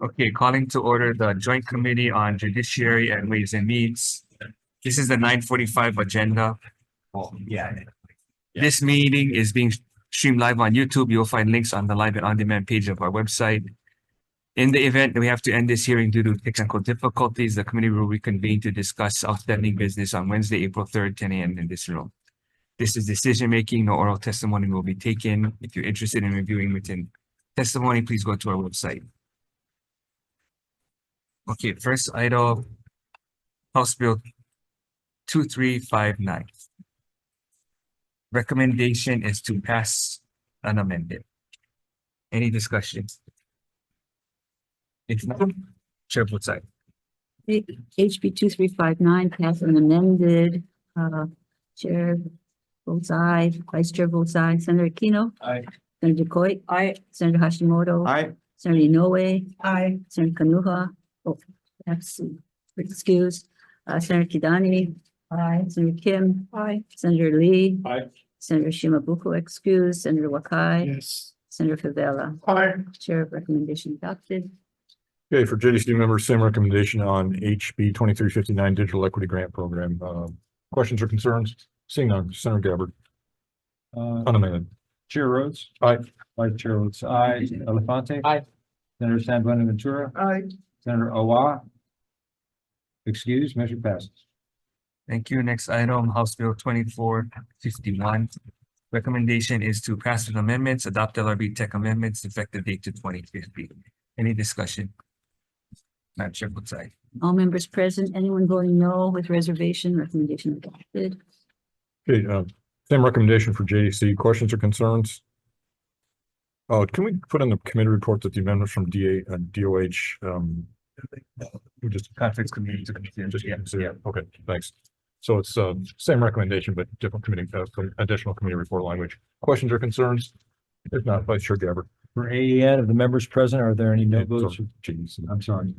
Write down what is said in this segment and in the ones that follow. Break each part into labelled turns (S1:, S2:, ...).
S1: Okay, calling to order the Joint Committee on Judiciary and Ways and Means. This is the 9:45 agenda. This meeting is being streamed live on YouTube. You'll find links on the live and on-demand page of our website. In the event that we have to end this hearing due to technical difficulties, the committee will reconvene to discuss outstanding business on Wednesday, April 3rd, 10 a.m. in this room. This is decision-making. No oral testimony will be taken. If you're interested in reviewing written testimony, please go to our website. Okay, first item, House Bill 2359. Recommendation is to pass unamended. Any discussion? If not, Chair votes aye.
S2: HB 2359 passed and amended. Chair votes aye. Vice Chair votes aye. Senator Aquino.
S3: Aye.
S2: Senator Coit.
S3: Aye.
S2: Senator Hashimoto.
S3: Aye.
S2: Senator Inoue.
S3: Aye.
S2: Senator Kanuha. Oh, absent. Excused. Senator Kidani. Aye. Senator Kim. Aye. Senator Lee.
S3: Aye.
S2: Senator Shimabuku excused. Senator Wakai.
S3: Yes.
S2: Senator Favela.
S3: Aye.
S2: Chair recommendation adopted.
S4: Okay, for JDC members, same recommendation on HB 2359 Digital Equity Grant Program. Questions or concerns? Seeing none, Senator Gabbard. Unamended.
S3: Chair Rhodes.
S4: Aye.
S3: Vice Chair Rhodes. Aye. Elefante. Aye. Senator San Buenaventura. Aye. Senator Owa. Excused. Measure passes.
S1: Thank you. Next item, House Bill 2451. Recommendation is to pass with amendments, adopt LRB tech amendments, effective date to 2050. Any discussion? Madam Chair votes aye.
S2: All members present, anyone voting no with reservation, recommendation adopted.
S4: Okay, same recommendation for JDC. Questions or concerns? Can we put in the committee report that the amendments from DOH, we just
S1: Conflicts committee to consider.
S4: just
S1: Yeah.
S4: consider? Okay, thanks. So it's same recommendation, but different committee, additional committee report language. Questions or concerns? If not, Vice Chair Gabbard.
S3: For AEN, of the members present, are there any no votes?
S4: JDC.
S3: I'm sorry.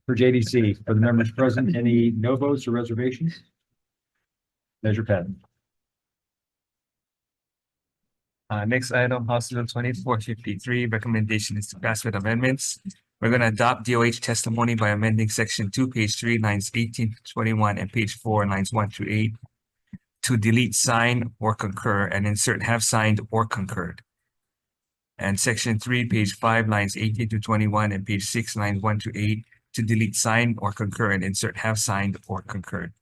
S3: For JDC, for the members present, any no votes or reservations? Measure passed.
S1: Next item, House Bill 2453. Recommendation is to pass with amendments. We're going to adopt DOH testimony by amending section 2, page 3, lines 18 to 21, and page 4, lines 1 to 8, to delete sign or concur and insert have signed or concurred. And section 3, page 5, lines 18 to 21, and page 6, lines 1 to 8, to delete sign or concur and insert have signed or concurred.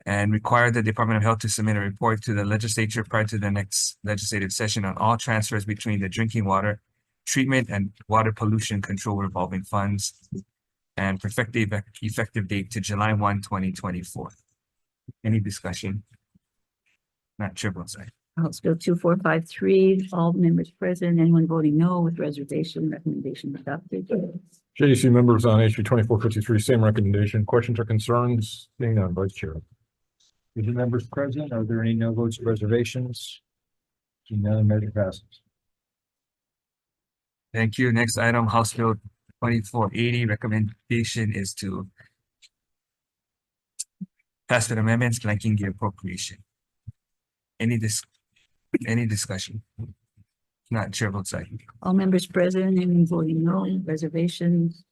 S1: And require the Department of Health to submit a report to the legislature prior to the next legislative session on all transfers between the drinking water treatment and water pollution control revolving funds, and effective date to July 1, 2024. Any discussion? Not Chair votes aye.
S2: House Bill 2453, all members present, anyone voting no with reservation, recommendation adopted.
S4: JDC members on HB 2453, same recommendation. Questions or concerns? Seeing none, Vice Chair.
S3: For the members present, are there any no votes or reservations? Seeing none, measure passes.
S1: Thank you. Next item, House Bill 2480. Recommendation is to pass with amendments blanking the appropriation. Any discussion? Not Chair votes aye.
S2: All members present, anyone voting no, reservations,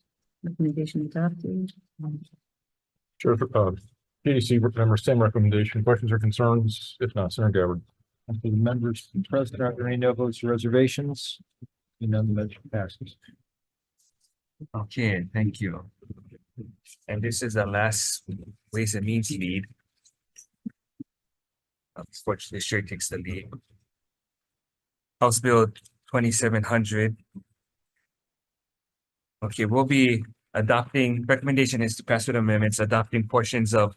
S2: recommendation adopted.
S4: Chair, JDC members, same recommendation. Questions or concerns? If not, Senator Gabbard.
S3: And for the members present, are there any no votes or reservations? Seeing none, the measure passes.
S1: Okay, thank you. And this is the last Ways and Means lead. Unfortunately, Chair takes the lead. House Bill 2700. Okay, we'll be adopting, recommendation is to pass with amendments, adopting portions of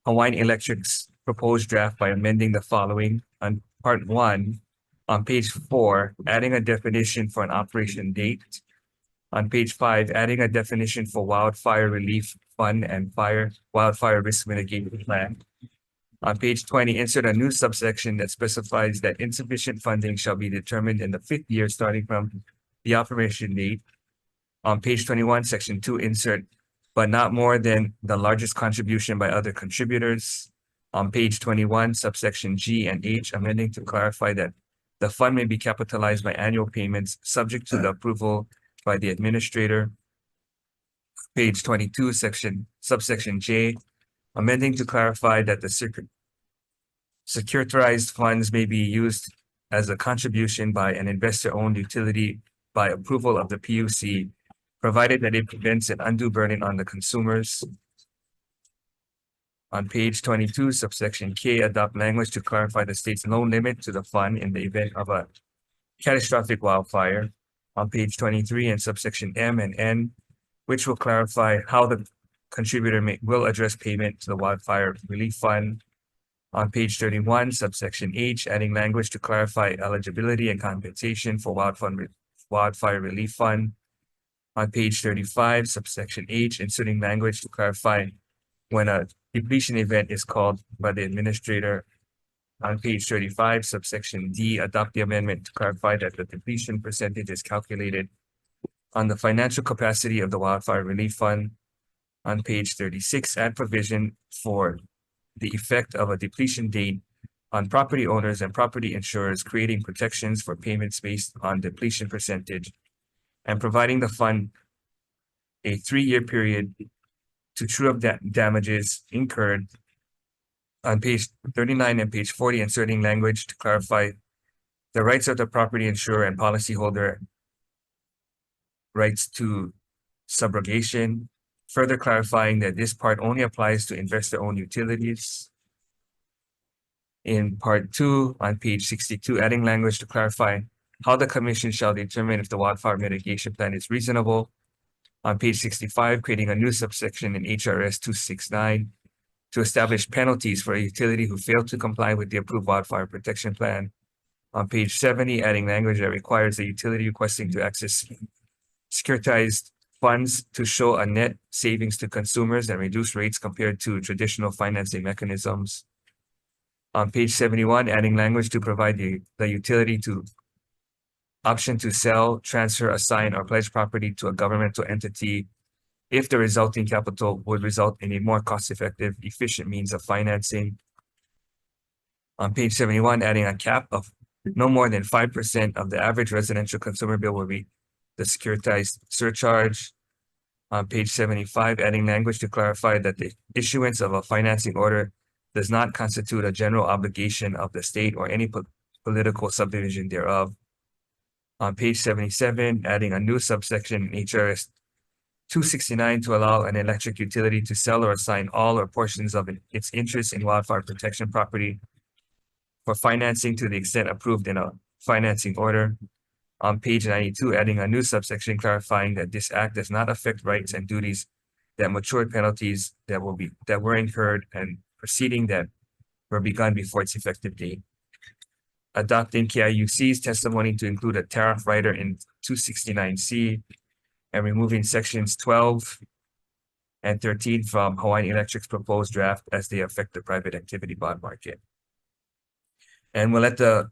S1: Hawai'i Electric's proposed draft by amending the following. On part 1, on page 4, adding a definition for an operation date. On page 5, adding a definition for wildfire relief fund and wildfire risk mitigation plan. On page 20, insert a new subsection that specifies that insufficient funding shall be determined in the 5th year starting from the operation date. On page 21, section 2, insert but not more than the largest contribution by other contributors. On page 21, subsection G and H, amending to clarify that The fund may be capitalized by annual payments subject to the approval by the administrator. Page 22, subsection J, amending to clarify that the securitized funds may be used as a contribution by an investor-owned utility by approval of the PUC, provided that it prevents an undue burden on the consumers. On page 22, subsection K, adopt language to clarify the state's loan limit to the fund in the event of a catastrophic wildfire. On page 23 and subsection M and N, which will clarify how the contributor will address payment to the wildfire relief fund. On page 31, subsection H, adding language to clarify eligibility and compensation for wildfire relief fund. On page 35, subsection H, inserting language to clarify when a depletion event is called by the administrator. On page 35, subsection D, adopt the amendment to clarify that the depletion percentage is calculated on the financial capacity of the wildfire relief fund. On page 36, add provision for the effect of a depletion date on property owners and property insurers, creating protections for payments based on depletion percentage and providing the fund a 3-year period to true up damages incurred. On page 39 and page 40, inserting language to clarify the rights of the property insurer and policyholder rights to subrogation, further clarifying that this part only applies to investor-owned utilities. In part 2, on page 62, adding language to clarify how the commission shall determine if the wildfire mitigation plan is reasonable. On page 65, creating a new subsection in HRS 269 to establish penalties for a utility who failed to comply with the approved wildfire protection plan. On page 70, adding language that requires the utility requesting to access securitized funds to show a net savings to consumers and reduce rates compared to traditional financing mechanisms. On page 71, adding language to provide the utility to option to sell, transfer, assign, or pledge property to a governmental entity if the resulting capital would result in a more cost-effective, efficient means of financing. On page 71, adding a cap of no more than 5% of the average residential consumer bill will be the securitized surcharge. On page 75, adding language to clarify that the issuance of a financing order does not constitute a general obligation of the state or any political subdivision thereof. On page 77, adding a new subsection in HRS 269 to allow an electric utility to sell or assign all or portions of its interest in wildfire protection property for financing to the extent approved in a financing order. On page 92, adding a new subsection clarifying that this act does not affect rights and duties that matured penalties that were incurred and proceeding that were begun before its effective date. Adopting KIUC's testimony to include a tariff rider in 269C and removing sections 12 and 13 from Hawaiian Electric's proposed draft as they affect the private activity bond market. And we'll let the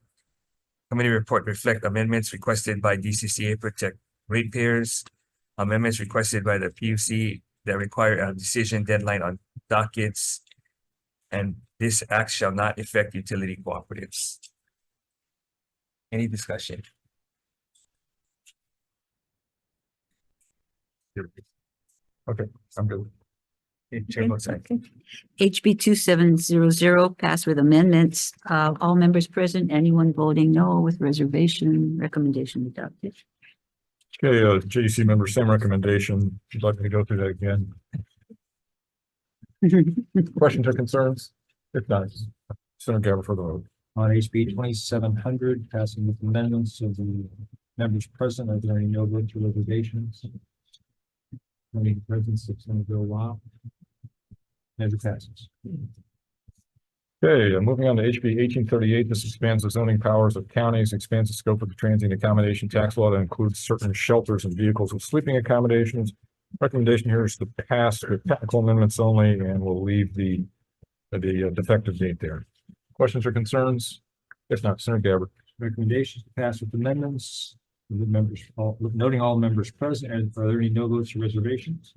S1: committee report reflect amendments requested by DCCA Protect ratepayers, amendments requested by the PUC that require a decision deadline on dockets, and this act shall not affect utility cooperatives. Any discussion?
S4: Okay, I'm good.
S1: Chair votes aye.
S2: Okay. HB 2700 passed with amendments. All members present, anyone voting no with reservation, recommendation adopted.
S4: Okay, JDC member, same recommendation. If you'd like me to go through that again. Questions or concerns? If not, Senator Gabbard for the vote.
S3: On HB 2700, passing with amendments of the members present, are there any no votes or reservations? Any presence of Senator WA? Measure passes.
S4: Okay, moving on to HB 1838. This expands the zoning powers of counties, expands the scope of the transient accommodation tax law that includes certain shelters and vehicles with sleeping accommodations. Recommendation here is to pass with technical amendments only, and we'll leave the defective date there. Questions or concerns? If not, Senator Gabbard.
S3: Recommendations to pass with amendments. The members, noting all members present, and are there any no votes or reservations?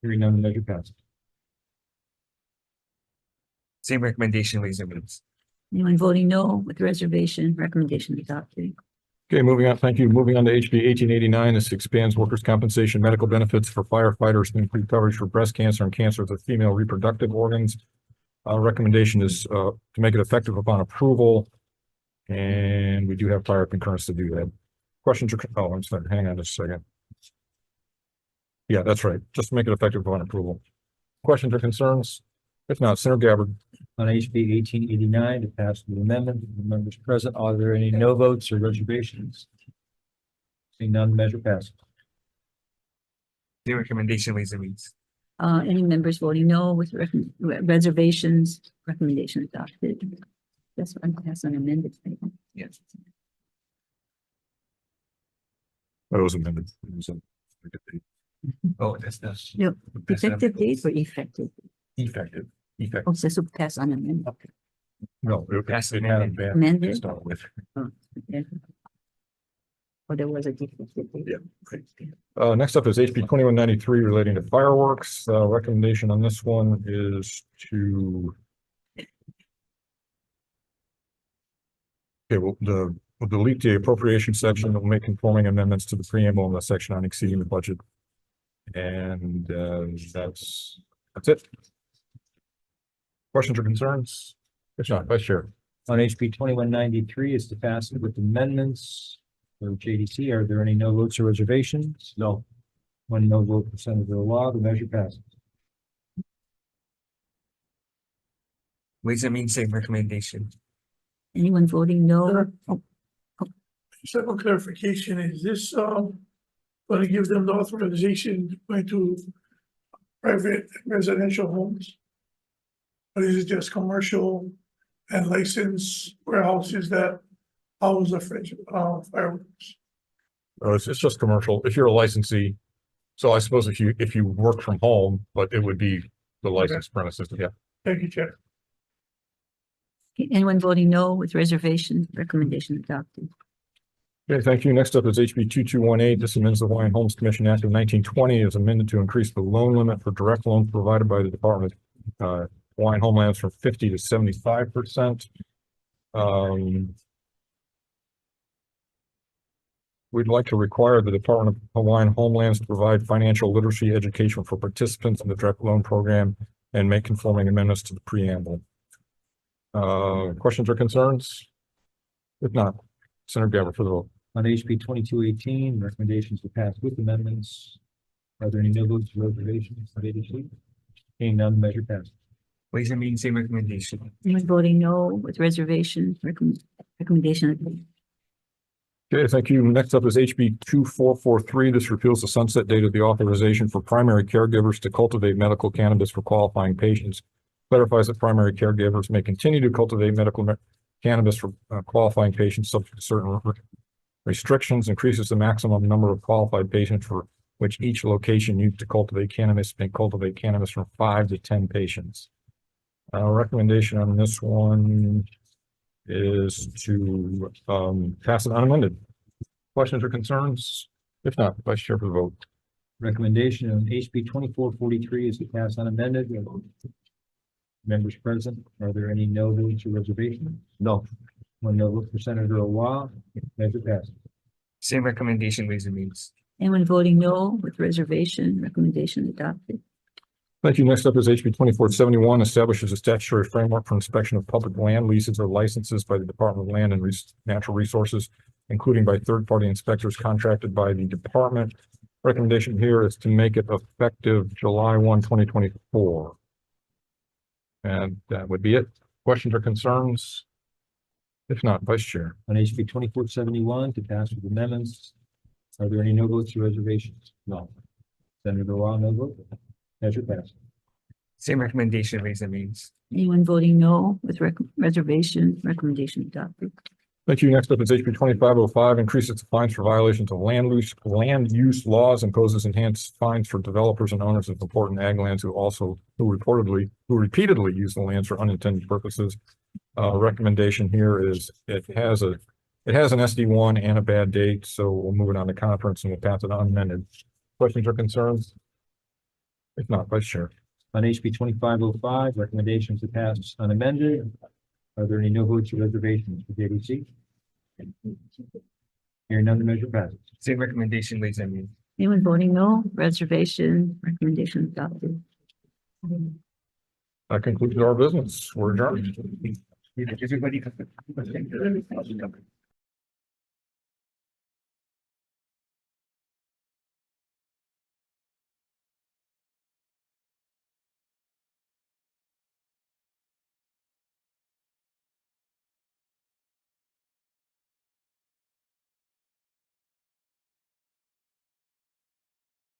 S3: Hearing none, the measure passes.
S1: Same recommendation, ways and means.
S2: Anyone voting no with reservation, recommendation adopted.
S4: Okay, moving on. Thank you. Moving on to HB 1889. This expands workers' compensation medical benefits for firefighters to include coverage for breast cancer and cancer of the female reproductive organs. Recommendation is to make it effective upon approval. And we do have prior concurrence to do that. Questions or, oh, I'm sorry, hang on just a second. Yeah, that's right. Just to make it effective upon approval. Questions or concerns? If not, Senator Gabbard.
S3: On HB 1889 to pass the amendment, the members present, are there any no votes or reservations? Seeing none, the measure passes.
S1: The recommendation, Ways and Means.
S2: Any members voting no with reservations, recommendation adopted. That's one pass on amended.
S1: Yes.
S4: That was amended. It was
S1: Oh, that's the.
S2: No, effective date or effective?
S4: effective. Effective.
S2: Oh, so this will pass on amended.
S4: No,
S1: That's
S4: it hadn't been
S2: Amended?
S4: to start with.
S2: Okay. Or there was a defective date.
S4: Yeah. Next up is HB 2193 relating to fireworks. Recommendation on this one is to. Okay, well, we'll delete the appropriation section. We'll make conforming amendments to the preamble in the section on exceeding the budget. And that's it. Questions or concerns? If not, Vice Chair.
S3: On HB 2193 is to pass it with amendments for JDC. Are there any no votes or reservations? No. One no vote for Senator Law, the measure passes.
S1: Ways and Means, same recommendation.
S2: Anyone voting no?
S5: Sure.
S2: Oh,
S5: Second clarification, is this going to give them the authorization to go into private residential homes? Or is it just commercial and licensed warehouses that house the fireworks?
S4: It's just commercial. If you're a licensee. So I suppose if you work from home, but it would be the licensed premises. Yeah.
S5: Thank you, Chair.
S2: anyone voting no with reservation, recommendation adopted.
S4: Okay, thank you. Next up is HB 2218. This amends the Hawaiian Homes Commission Act of 1920 as amended to increase the loan limit for direct loans provided by the Department of Hawaiian Homelands from 50 to 75%. We'd like to require the Department of Hawaiian Homelands to provide financial literacy education for participants in the direct loan program and make conforming amendments to the preamble. Questions or concerns? If not, Senator Gabbard for the vote.
S3: On HB 2218, recommendations to pass with amendments. Are there any no votes or reservations? Seeing none, the measure passes.
S1: Ways and Means, same recommendation.
S2: Anyone voting no with reservation, recommendation adopted.
S4: Okay, thank you. Next up is HB 2443. This repeals the sunset date of the authorization for primary caregivers to cultivate medical cannabis for qualifying patients. Clarifies that primary caregivers may continue to cultivate medical cannabis for qualifying patients subject to certain restrictions, increases the maximum number of qualified patients for which each location used to cultivate cannabis may cultivate cannabis from 5 to 10 patients. Recommendation on this one is to pass it unamended. Questions or concerns? If not, Vice Chair for the vote.
S3: Recommendation on HB 2443 is to pass unamended. Members present, are there any no votes or reservations? No. One no vote for Senator Owa, measure passes.
S1: Same recommendation, Ways and Means.
S2: Anyone voting no with reservation, recommendation adopted.
S4: Thank you. Next up is HB 2471 establishes a statutory framework for inspection of public land leases or licenses by the Department of Land and Natural Resources, including by third-party inspectors contracted by the department. Recommendation here is to make it effective July 1, 2024. And that would be it. Questions or concerns? If not, Vice Chair.
S3: On HB 2471 to pass with amendments, are there any no votes or reservations? No. Senator Owa, no vote. Measure passes.
S1: Same recommendation, Ways and Means.
S2: Anyone voting no with reservation, recommendation adopted.
S4: Thank you. Next up is HB 2505, increases the fines for violations of land use laws, imposes enhanced fines for developers and owners of important ag lands who repeatedly use the lands for unintended purposes. Recommendation here is it has an SD1 and a bad date, so we'll move it on to conference and we'll pass it unamended. Questions or concerns? If not, Vice Chair.
S3: On HB 2505, recommendations to pass unamended. Are there any no votes or reservations for JDC? Hearing none, the measure passes.
S1: Same recommendation, Ways and Means.
S2: Anyone voting no? Reservation, recommendation adopted.
S4: That concludes our business. We're adjourned.
S1: Everybody.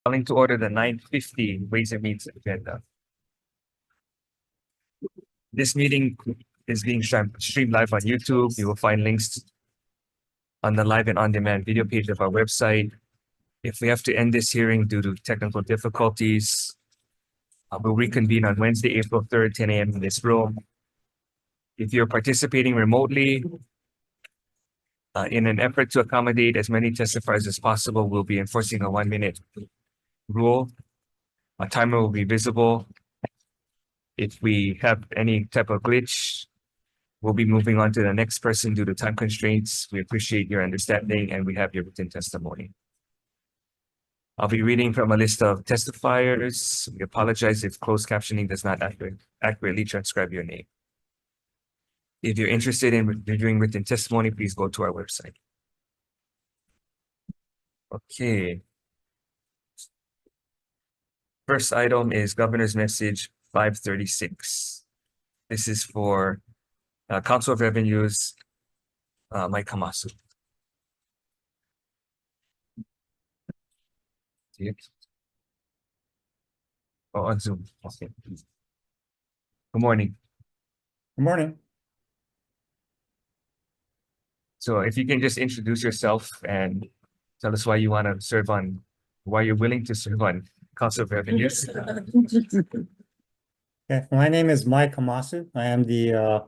S1: Calling to order the 9:50 Ways and Means agenda. This meeting is being streamed live on YouTube. You will find links on the live and on-demand video page of our website. If we have to end this hearing due to technical difficulties, we'll reconvene on Wednesday, April 3rd, 10 a.m. in this room. If you're participating remotely, in an effort to accommodate as many testifiers as possible, we'll be enforcing a 1-minute rule. A timer will be visible. If we have any type of glitch, we'll be moving on to the next person due to time constraints. We appreciate your understanding and we have your written testimony. I'll be reading from a list of testifiers. We apologize if closed captioning does not accurately transcribe your name. If you're interested in reviewing written testimony, please go to our website. Okay. First item is Governor's Message 536. This is for Council of Revenues, Mike Hamasu. See it? Oh, on Zoom. Okay. Good morning.
S6: Good morning.
S1: So if you can just introduce yourself and tell us why you want to serve on, why you're willing to serve on Council of Revenues.
S6: Okay, my name is Mike Hamasu. I am the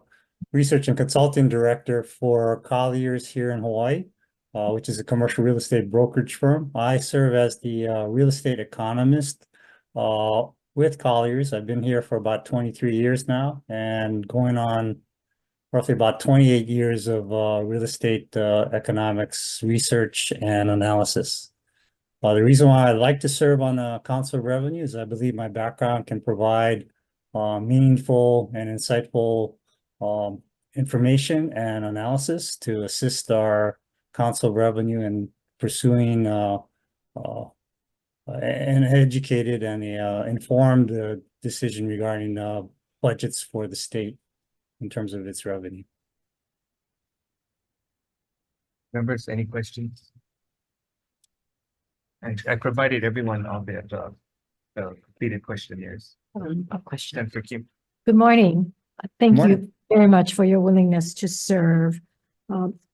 S6: Research and Consulting Director for Colliers here in Hawaii, which is a commercial real estate brokerage firm. I serve as the real estate economist with Colliers. I've been here for about 23 years now and going on roughly about 28 years of real estate economics research and analysis. The reason why I like to serve on the Council of Revenue is I believe my background can provide meaningful and insightful information and analysis to assist our Council of Revenue in pursuing an educated and informed decision regarding budgets for the state in terms of its revenue.
S1: Members, any questions? I provided everyone on the completed questionnaires.
S7: A question.
S1: Senator Kim.
S7: Good morning. Thank
S6: Morning.
S7: you very much for your willingness to serve.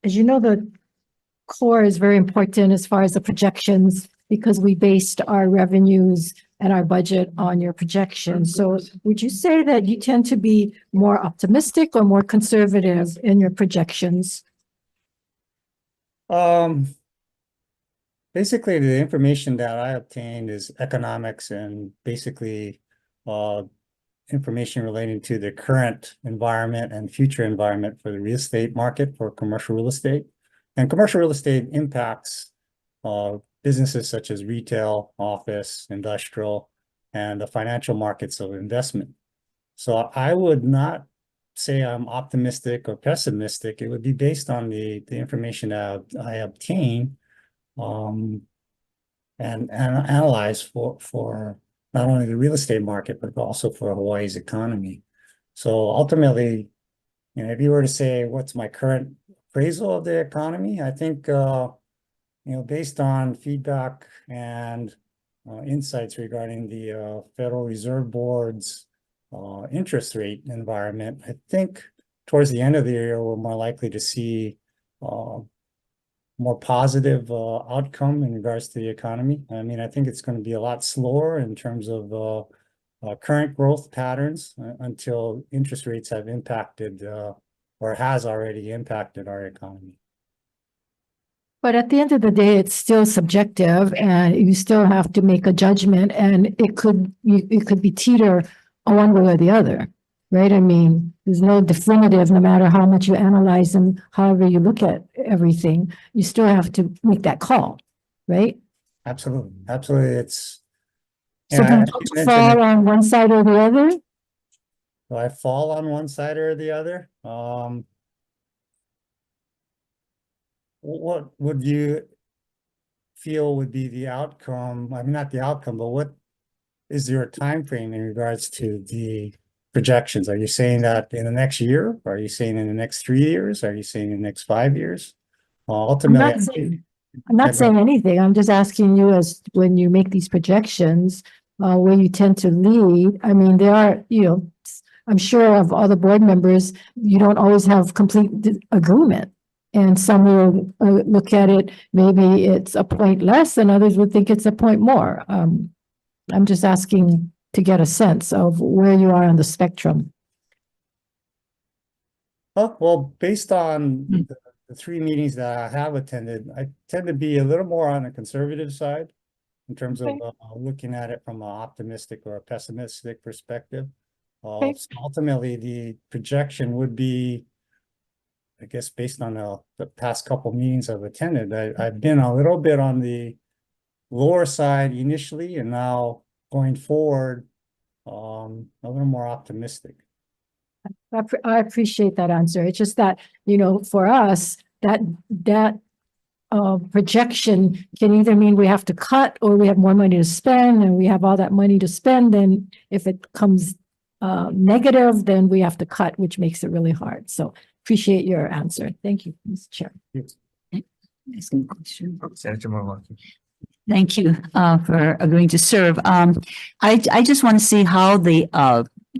S7: As you know, the core is very important as far as the projections because we based our revenues and our budget on your projections. So would you say that you tend to be more optimistic or more conservative in your projections?
S6: Basically, the information that I obtained is economics and basically information relating to the current environment and future environment for the real estate market for commercial real estate. And commercial real estate impacts businesses such as retail, office, industrial, and the financial markets of investment. So I would not say I'm optimistic or pessimistic. It would be based on the information that I obtain and analyze for not only the real estate market, but also for Hawaii's economy. So ultimately, you know, if you were to say, what's my current appraisal of the economy? I think, you know, based on feedback and insights regarding the Federal Reserve Board's interest rate environment, I think towards the end of the year, we're more likely to see more positive outcome in regards to the economy. I mean, I think it's going to be a lot slower in terms of current growth patterns until interest rates have impacted or has already impacted our economy.
S7: But at the end of the day, it's still subjective and you still have to make a judgment and it could be teeter one way or the other. right? I mean, there's no definitive, no matter how much you analyze and however you look at everything, you still have to make that call, right?
S6: Absolutely, absolutely. It's.
S7: So
S6: Yeah,
S7: do
S6: as
S7: you
S6: you
S7: fall
S6: mentioned,
S7: on one side or the other?
S6: do I fall on one side or the other? What would you feel would be the outcome? I mean, not the outcome, but what is your time frame in regards to the projections? Are you saying that in the next year? Are you saying in the next 3 years? Are you saying in the next 5 years? Ultimately,
S7: I'm not
S6: Yeah, go
S7: saying anything. I'm just asking you as when you make these projections, where you tend to lead. I mean, there are, I'm sure of all the board members, you don't always have complete agreement. And some will look at it, maybe it's a point less and others would think it's a point more. I'm just asking to get a sense of where you are on the spectrum.
S6: oh, well, based on
S7: Hmm.
S6: the 3 meetings that I have attended, I tend to be a little more on the conservative side in terms of
S7: Okay.
S6: looking at it from an optimistic or a pessimistic perspective.
S7: Okay.
S6: So ultimately, the projection would be, I guess, based on the past couple meetings I've attended, I've been a little bit on the lower side initially, and now going forward, a little more optimistic.
S7: I appreciate that answer. It's just that, for us, that projection can either mean we have to cut or we have more money to spend and we have all that money to spend. Then if it comes negative, then we have to cut, which makes it really hard. So appreciate your answer. Thank you, Mr. Chair.
S2: Asking a question.
S1: Senator Mawaki.
S2: Thank you for agreeing to serve. I just want to see how the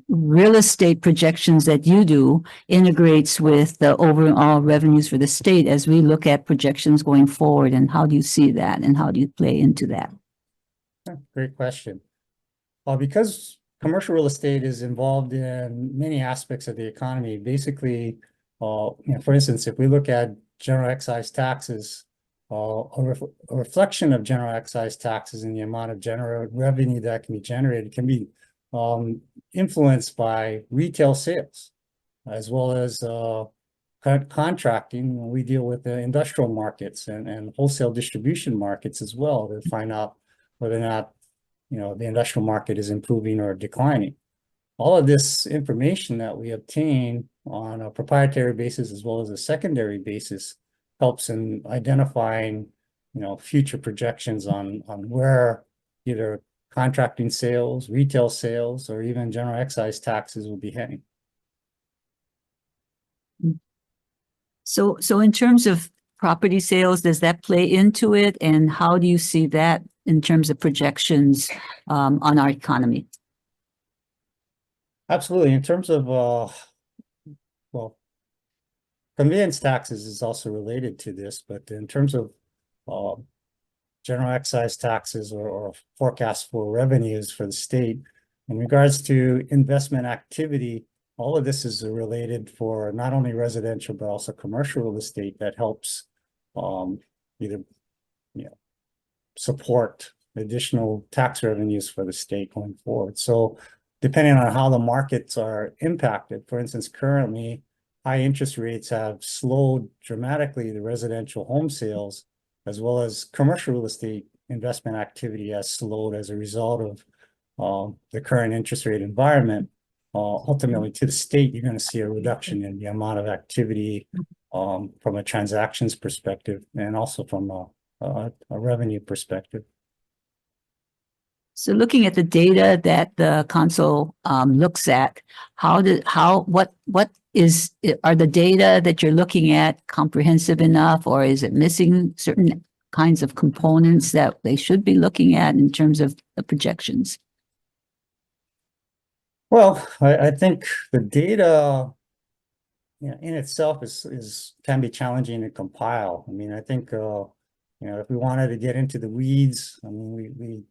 S2: real estate projections that you do integrates with the overall revenues for the state as we look at projections going forward, and how do you see that and how do you play into that?
S6: Great question. Because commercial real estate is involved in many aspects of the economy, basically, for instance, if we look at general excise taxes, a reflection of general excise taxes and the amount of general revenue that can be generated can be influenced by retail sales, as well as contracting. We deal with the industrial markets and wholesale distribution markets as well to find out whether or not the industrial market is improving or declining. All of this information that we obtain on a proprietary basis as well as a secondary basis helps in identifying, future projections on where either contracting sales, retail sales, or even general excise taxes will be heading.
S2: So in terms of property sales, does that play into it? And how do you see that in terms of projections on our economy?
S6: Absolutely. In terms of, well, conveyance taxes is also related to this, but in terms of general excise taxes or forecasts for revenues for the state, in regards to investment activity, all of this is related for not only residential, but also commercial real estate that helps either, support additional tax revenues for the state going forward. So depending on how the markets are impacted, for instance, currently, high interest rates have slowed dramatically the residential home sales, as well as commercial real estate investment activity has slowed as a result of the current interest rate environment. Ultimately, to the state, you're going to see a reduction in the amount of activity from a transactions perspective and also from a revenue perspective.
S2: So looking at the data that the council looks at, are the data that you're looking at comprehensive enough, or is it missing certain kinds of components that they should be looking at in terms of the projections?
S6: Well, I think the data in itself can be challenging to compile. I mean, I think if we wanted to get into the weeds, I mean,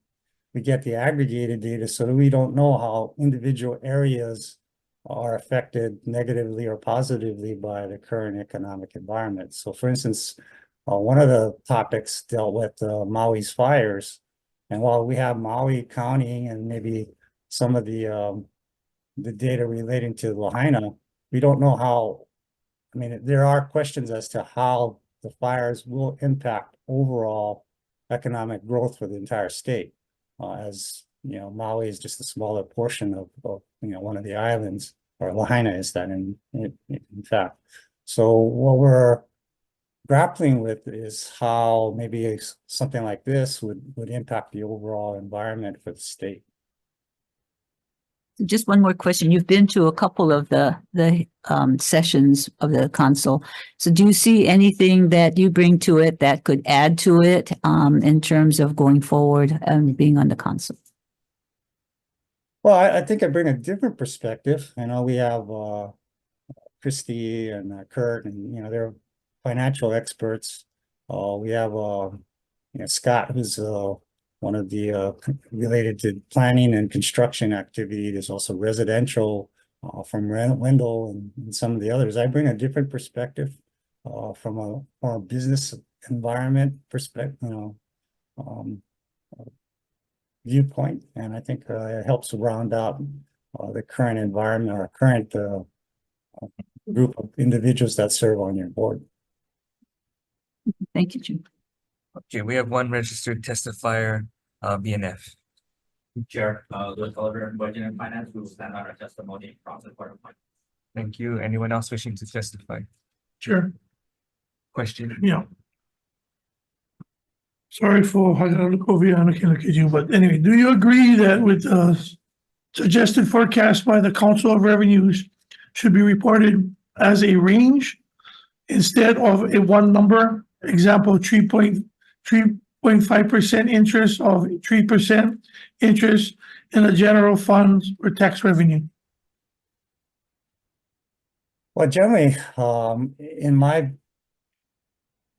S6: we get the aggregated data so that we don't know how individual areas are affected negatively or positively by the current economic environment. So for instance, one of the topics dealt with Maui's fires. And while we have Maui County and maybe some of the the data relating to Lahaina, we don't know how, I mean, there are questions as to how the fires will impact overall economic growth for the entire state. As you know, Maui is just a smaller portion of one of the islands, or Lahaina is that in fact. So what we're grappling with is how maybe something like this would impact the overall environment for the state.
S2: Just one more question. You've been to a couple of the sessions of the council. So do you see anything that you bring to it that could add to it in terms of going forward and being on the council?
S6: Well, I think I bring a different perspective. I know we have Christy and Kurt, and they're financial experts. We have Scott, who's one of the related to planning and construction activity. There's also residential from Wendell and some of the others. I bring a different perspective from a business environment perspective, viewpoint, and I think it helps round out the current environment or current group of individuals that serve on your board.
S2: Thank you, Jim.
S1: Okay, we have one registered testifier, BNF.
S8: Chair, Louis Oliver, Budget and Finance, we will stand on our testimony from the court of appointments.
S1: Thank you. Anyone else wishing to testify?
S5: Sure,
S1: Question?
S5: yeah. Sorry for, I gotta look over here, I can't look at you, but anyway, do you agree that with suggested forecast by the Council of Revenues should be reported as a range instead of a one number? Example, 3.5% interest of 3% interest in the general funds or tax revenue?
S6: Well, generally, in my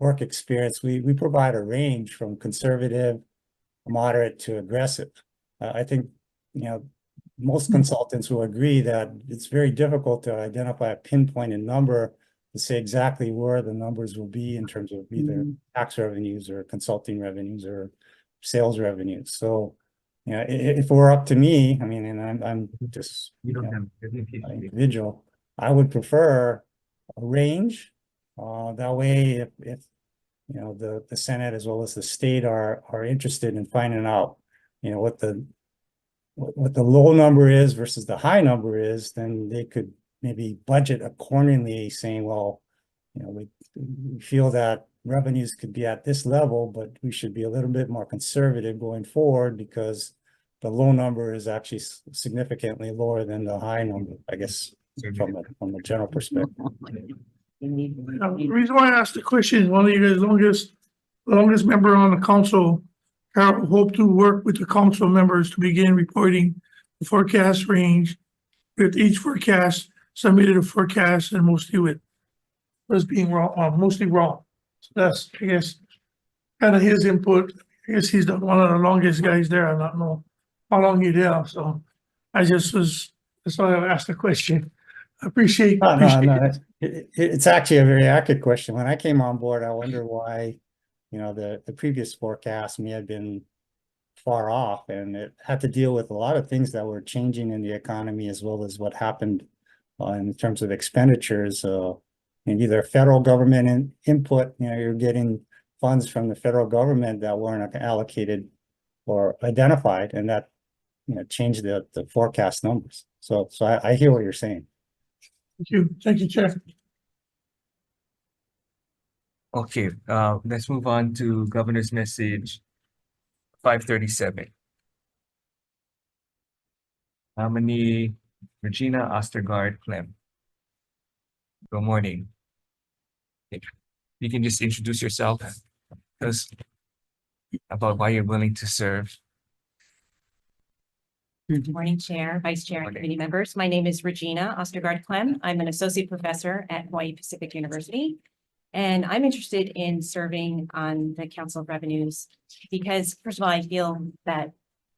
S6: work experience, we provide a range from conservative, moderate to aggressive. I think, most consultants will agree that it's very difficult to identify a pinpointed number to say exactly where the numbers will be in terms of either tax revenues or consulting revenues or sales revenues. So, if it were up to me, I mean, and I'm just an individual, I would prefer a range. That way, if the Senate as well as the state are interested in finding out, what the low number is versus the high number is, then they could maybe budget accordingly, saying, well, we feel that revenues could be at this level, but we should be a little bit more conservative going forward because the low number is actually significantly lower than the high number, I guess, from a general perspective.
S5: The reason why I asked the question is one of you guys longest member on the council. I hope to work with the council members to begin reporting the forecast range. With each forecast submitted a forecast and mostly was being wrong, mostly wrong. So that's, I guess, kind of his input. I guess he's one of the longest guys there. I don't know how long he's there. So that's why I asked the question. I appreciate
S6: No. It's actually a very accurate question. When I came on board, I wonder why, the previous forecast may have been far off, and it had to deal with a lot of things that were changing in the economy as well as what happened in terms of expenditures. And either federal government input, you're getting funds from the federal government that weren't allocated or identified, and that changed the forecast numbers. So I hear what you're saying.
S5: Thank you, Chair.
S1: Okay, let's move on to Governor's Message 537. Nominee Regina Ostergaard Clem. Good morning. You can just introduce yourself about why you're willing to serve.
S9: Good morning, Chair, Vice Chair, and committee members. My name is Regina Ostergaard Clem. I'm an associate professor at Hawaii Pacific University, and I'm interested in serving on the Council of Revenues because, first of all, I feel that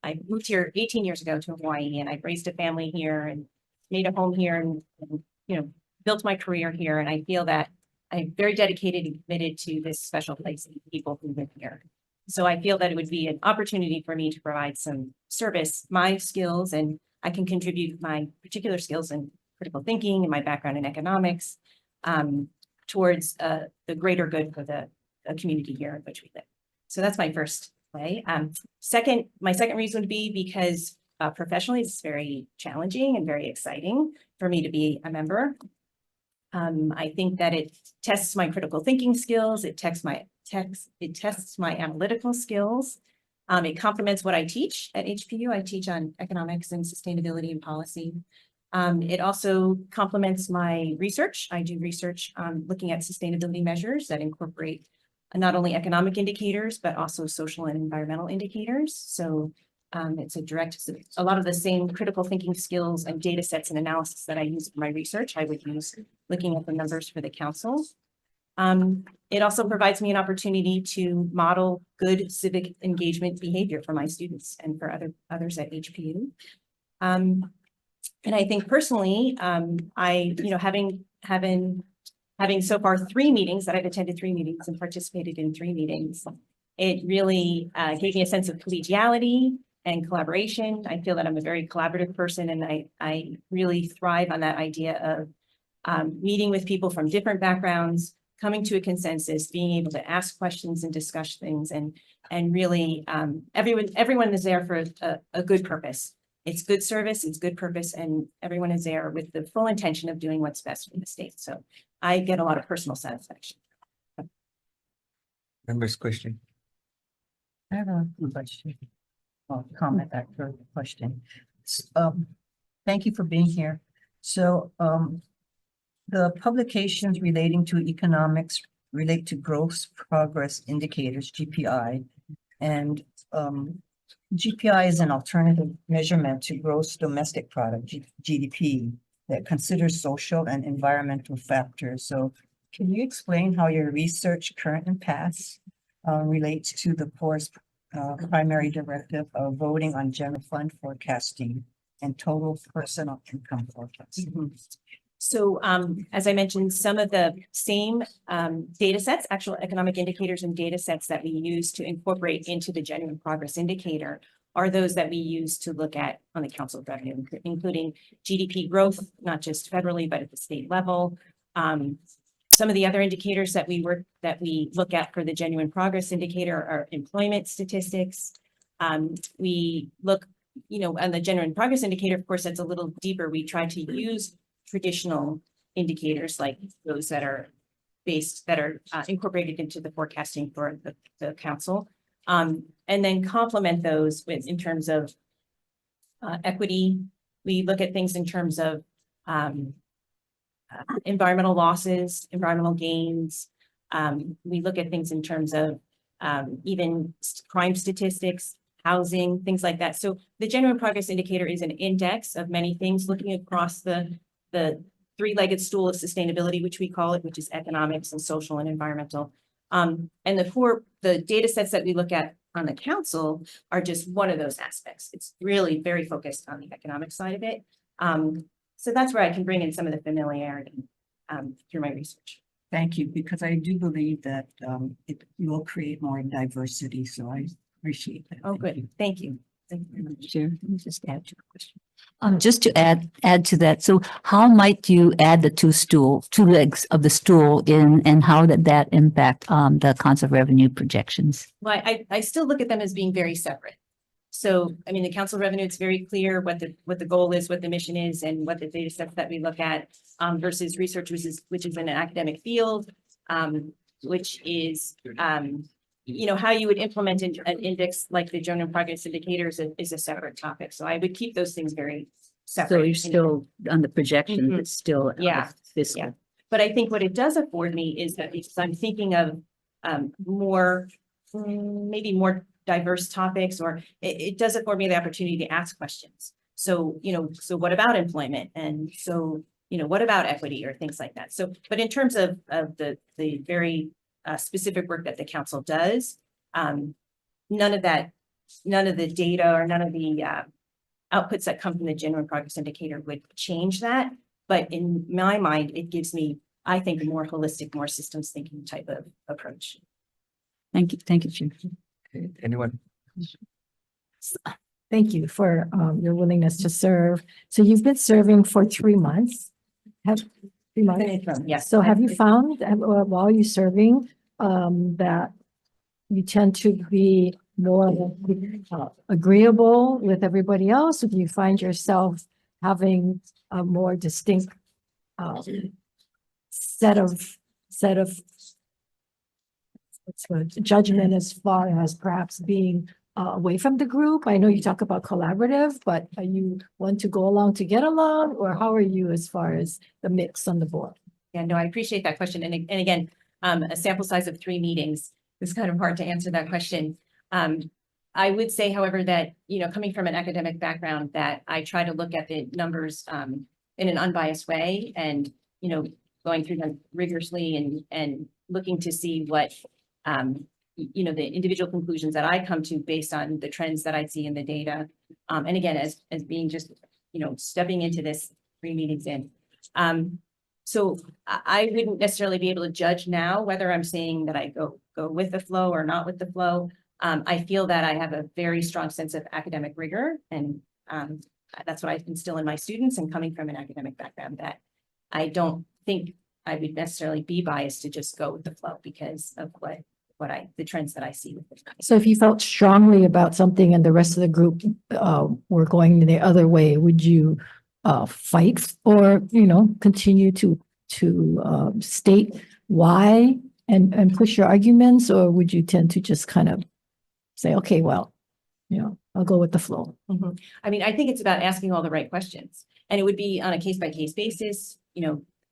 S9: I moved here 18 years ago to Hawaii, and I've raised a family here and made a home here, and built my career here. And I feel that I'm very dedicated and committed to this special place and people who live here. So I feel that it would be an opportunity for me to provide some service, my skills, and I can contribute my particular skills in critical thinking and my background in economics towards the greater good for the community here in which we live. So that's my first way. My second reason would be because professionally, it's very challenging and very exciting for me to be a member. I think that it tests my critical thinking skills. It tests my analytical skills. It complements what I teach at HPU. I teach on economics and sustainability and policy. It also complements my research. I do research looking at sustainability measures that incorporate not only economic indicators, but also social and environmental indicators. So it's a lot of the same critical thinking skills and data sets and analysis that I use in my research, I would use looking at the numbers for the council. It also provides me an opportunity to model good civic engagement behavior for my students and for others at HPU. And I think personally, having so far 3 meetings that I've attended 3 meetings and participated in 3 meetings, it really gave me a sense of collegiality and collaboration. I feel that I'm a very collaborative person, and I really thrive on that idea of meeting with people from different backgrounds, coming to a consensus, being able to ask questions and discuss things, and really everyone is there for a good purpose. It's good service, it's good purpose, and everyone is there with the full intention of doing what's best for the state. So I get a lot of personal satisfaction.
S1: Members' question.
S10: I have a question, or comment after the question. Thank you for being here. So, the publications relating to economics relate to gross progress indicators, GPI, and GPI is an alternative measurement to gross domestic product, GDP, that considers social and environmental factors. So can you explain how your research, current and past, relates to the POR's primary directive of voting on general fund forecasting and total personal income forecasting?
S9: So as I mentioned, some of the same data sets, actual economic indicators and data sets that we use to incorporate into the genuine progress indicator are those that we use to look at on the Council of Revenue, including GDP growth, not just federally, but at the state level. Some of the other indicators that we look at for the genuine progress indicator are employment statistics. We look, on the genuine progress indicator, of course, that's a little deeper. We try to use traditional indicators like those that are incorporated into the forecasting for the council, and then complement those with in terms of equity. We look at things in terms of environmental losses, environmental gains. We look at things in terms of even crime statistics, housing, things like that. So the genuine progress indicator is an index of many things looking across the three-legged stool of sustainability, which we call it, which is economics and social and environmental. And the data sets that we look at on the council are just one of those aspects. It's really very focused on the economic side of it. So that's where I can bring in some of the familiarity through my research.
S10: Thank you, because I do believe that it will create more diversity, so I appreciate that.
S9: Oh, good. Thank you. Thank you very much.
S2: Chair, let me just add to the question. Just to add to that. So how might you add the two legs of the stool in, and how did that impact the concept revenue projections?
S9: Well, I still look at them as being very separate. So, I mean, the council revenue, it's very clear what the goal is, what the mission is, and what the data sets that we look at versus research, which is in an academic field, which is, how you would implement an index like the genuine progress indicators is a separate topic. So I would keep those things very separate.
S2: So you're still on the projection, but still.
S9: Yeah.
S2: This.
S9: Yeah. But I think what it does afford me is that because I'm thinking of maybe more diverse topics, or it does afford me the opportunity to ask questions. So, so what about employment? And so, what about equity or things like that? So, but in terms of the very specific work that the council does, none of the data or none of the outputs that come from the genuine progress indicator would change that. But in my mind, it gives me, I think, a more holistic, more systems thinking type of approach.
S2: Thank you. Thank you, Chair.
S1: Okay, anyone?
S7: thank you for your willingness to serve. So you've been serving for 3 months. Have 3 months?
S9: Yes.
S7: So have you found while you're serving that you tend to be more agreeable with everybody else? Or do you find yourself having a more distinct set of what's the judgment as far as perhaps being away from the group? I know you talk about collaborative, but are you want to go along to get along, or how are you as far as the mix on the board?
S9: Yeah, no, I appreciate that question. And again, a sample size of 3 meetings is kind of hard to answer that question. I would say, however, that, coming from an academic background, that I try to look at the numbers in an unbiased way and, going through them rigorously and looking to see what, the individual conclusions that I come to based on the trends that I see in the data. And again, as being just, stepping into this 3 meetings in. So I wouldn't necessarily be able to judge now whether I'm saying that I go with the flow or not with the flow. I feel that I have a very strong sense of academic rigor, and that's what I instill in my students, and coming from an academic background, that I don't think I would necessarily be biased to just go with the flow because of the trends that I see with it.
S7: So if you felt strongly about something and the rest of the group were going the other way, would you fight or, continue to state why and push your arguments, or would you tend to just kind of say, okay, well, I'll go with the flow?
S9: I mean, I think it's about asking all the right questions, and it would be on a case-by-case basis.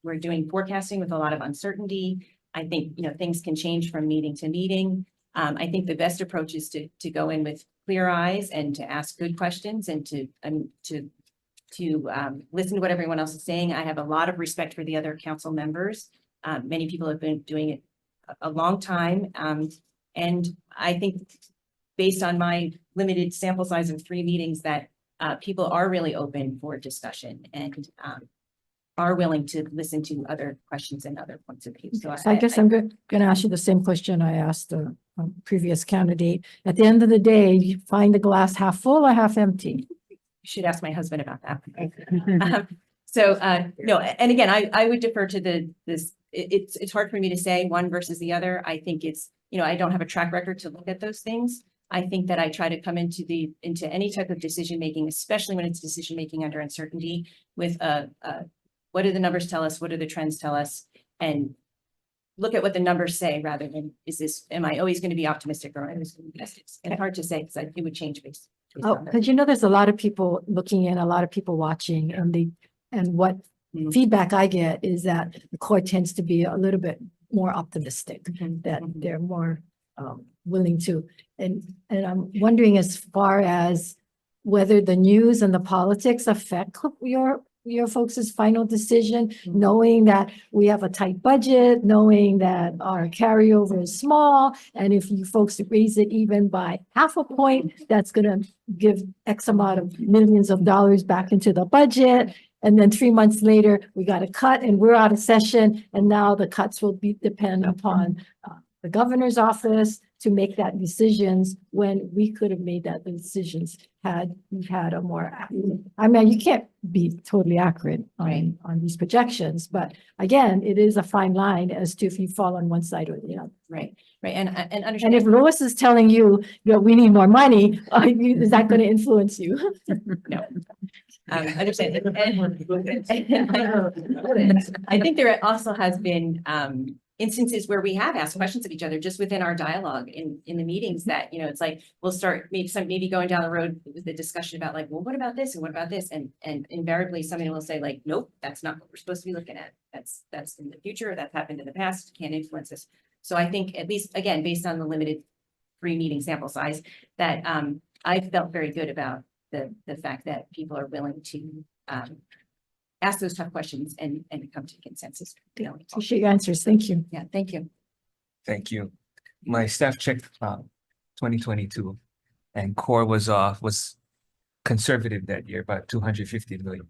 S9: We're doing forecasting with a lot of uncertainty. I think, things can change from meeting to meeting. I think the best approach is to go in with clear eyes and to ask good questions and to listen to what everyone else is saying. I have a lot of respect for the other council members. Many people have been doing it a long time. And I think based on my limited sample size of 3 meetings that people are really open for discussion and are willing to listen to other questions and other points of view. So
S7: I guess I'm going to ask you the same question I asked the previous candidate. At the end of the day, you find the glass half full or half empty?
S9: You should ask my husband about that. No, and again, I would defer to this. It's hard for me to say one versus the other. I think it's, I don't have a track record to look at those things. I think that I try to come into any type of decision making, especially when it's decision making under uncertainty, with what do the numbers tell us? What do the trends tell us? And look at what the numbers say rather than am I always going to be optimistic or am I always going to be pessimistic? It's hard to say because it would change based
S7: Oh,
S9: on that.
S7: because there's a lot of people looking in, a lot of people watching, and what feedback I get is that the core tends to be a little bit more optimistic, that they're more willing to. And I'm wondering, as far as whether the news and the politics affect your folks' final decision, knowing that we have a tight budget, knowing that our carryover is small, and if you folks raise it even by half a point, that's going to give X amount of millions of dollars back into the budget. And then 3 months later, we got a cut and we're out of session. And now the cuts will depend upon the governor's office to make that decisions, when we could have made that decisions had we had a more, I mean, you can't be totally accurate on these projections, but again, it is a fine line as to if you fall on one side or the other.
S9: Right. And
S7: And
S9: understand.
S7: if Lois is telling you, we need more money, is that going to influence you?
S9: No. Understand. I think there also has been instances where we have asked questions of each other just within our dialogue in the meetings, that, it's like, we'll start maybe going down the road with the discussion about like, well, what about this? And what about this? And invariably somebody will say like, nope, that's not what we're supposed to be looking at. That's in the future. That's happened in the past. Can't influence us. So I think, at least, again, based on the limited 3 meeting sample size, that I felt very good about the fact that people are willing to ask those tough questions and come to consensus.
S7: Appreciate your answers. Thank you.
S9: Yeah, thank you.
S1: Thank you. My staff checked 2022, and core was conservative that year, about 250 million.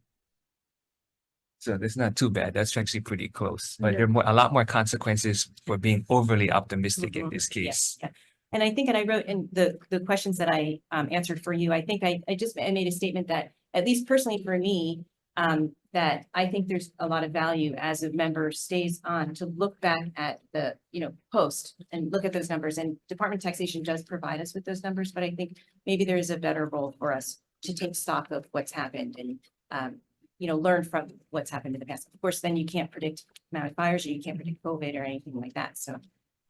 S1: So that's not too bad. That's actually pretty close. But there are a lot more consequences for being overly optimistic in this case.
S9: Yeah. And I think, and I wrote in the questions that I answered for you, I think I made a statement that, at least personally for me, that I think there's a lot of value as a member stays on to look back at the, post and look at those numbers. And Department of Taxation does provide us with those numbers, but I think maybe there is a better role for us to take stock of what's happened and, learn from what's happened in the past. Of course, then you can't predict amount of fires, or you can't predict COVID or anything like that. So,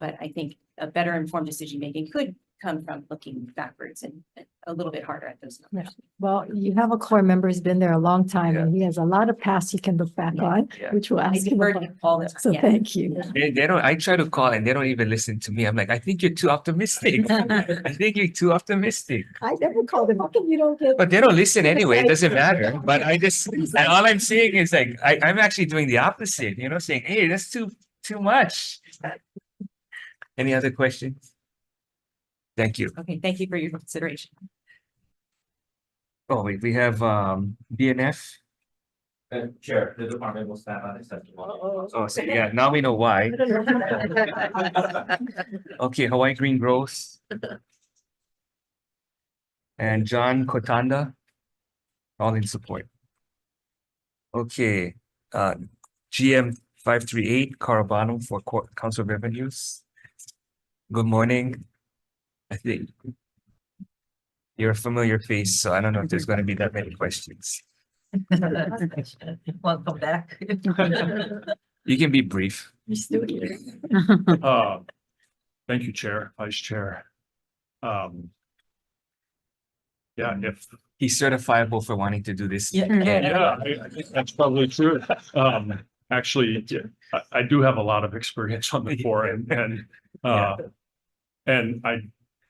S9: but I think a better informed decision making could come from looking backwards and a little bit harder at those numbers.
S7: Well, you have a core member who's been there a long time and he has a lot of past he can look back on,
S1: Yeah.
S7: which we'll
S9: I
S7: ask him
S9: heard
S7: about.
S9: all the time.
S7: So
S9: Yeah.
S7: thank you.
S1: They don't, I try to call and they don't even listen to me. I'm like, I think you're too optimistic. I think you're too optimistic.
S7: I never called him. How come you don't get?
S1: But they don't listen anyway. It doesn't matter. But I just, and all I'm saying is like, I'm actually doing the opposite, saying, hey, that's too much. Any other questions? Thank you.
S9: Okay, thank you for your consideration.
S1: Oh, wait, we have DNF.
S8: Chair, the department will stand on its testimony.
S1: Oh, so yeah, now we know why. Okay, Hawaii Green Growth. And John Kotanda, all in support. Okay, GM 538, Carabano for Council Revenues. Good morning. I think you're a familiar face, so I don't know if there's going to be that many questions.
S10: Welcome back.
S1: You can be brief.
S7: You're still here.
S11: Thank you, Chair, Vice Chair. Yeah, if,
S1: He's certifiable for wanting to do this.
S10: Yeah.
S11: yeah, I think that's probably true. Actually, I do have a lot of experience on the floor and I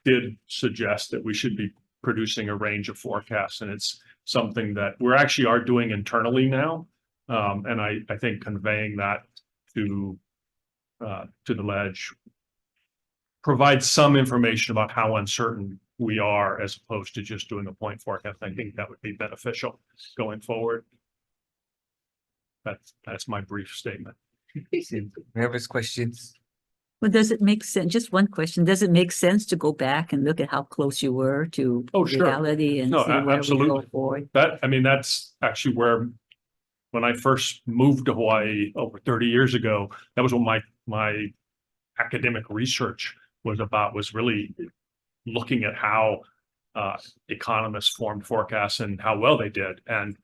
S11: did suggest that we should be producing a range of forecasts, and it's something that we're actually are doing internally now. And I think conveying that to the ledge provides some information about how uncertain we are, as opposed to just doing a point forecast. I think that would be beneficial going forward. That's my brief statement.
S1: Whoever's questions.
S2: Well, does it make sense? Just one question. Does it make sense to go back and look at how close you were to
S11: Oh, sure.
S2: reality and
S11: No,
S2: see where we
S11: absolutely.
S2: go forward?
S11: That's actually where, when I first moved to Hawaii over 30 years ago, that was what my academic research was about, was really looking at how economists formed forecasts and how well they did. And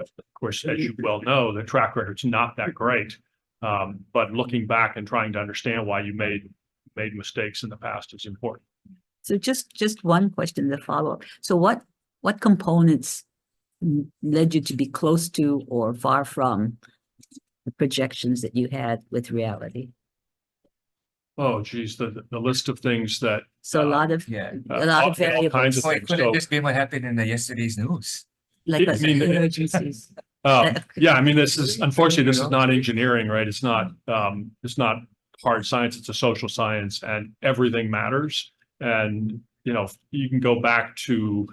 S11: of course, as you well know, the track record's not that great. But looking back and trying to understand why you made mistakes in the past is important.
S2: So just one question to follow up. So what components led you to be close to or far from the projections that you had with reality?
S11: Oh, geez, the list of things that.
S2: So a lot of
S1: Yeah.
S2: a lot of
S11: all kinds
S2: variables,
S11: of
S1: Oh, it
S11: things.
S1: could have
S11: So,
S1: just been what happened in yesterday's news.
S2: like
S11: I mean,
S2: emergencies.
S11: yeah, I mean, this is, unfortunately, this is not engineering, right? It's not hard science, it's a social science, and everything matters. And, you can go back to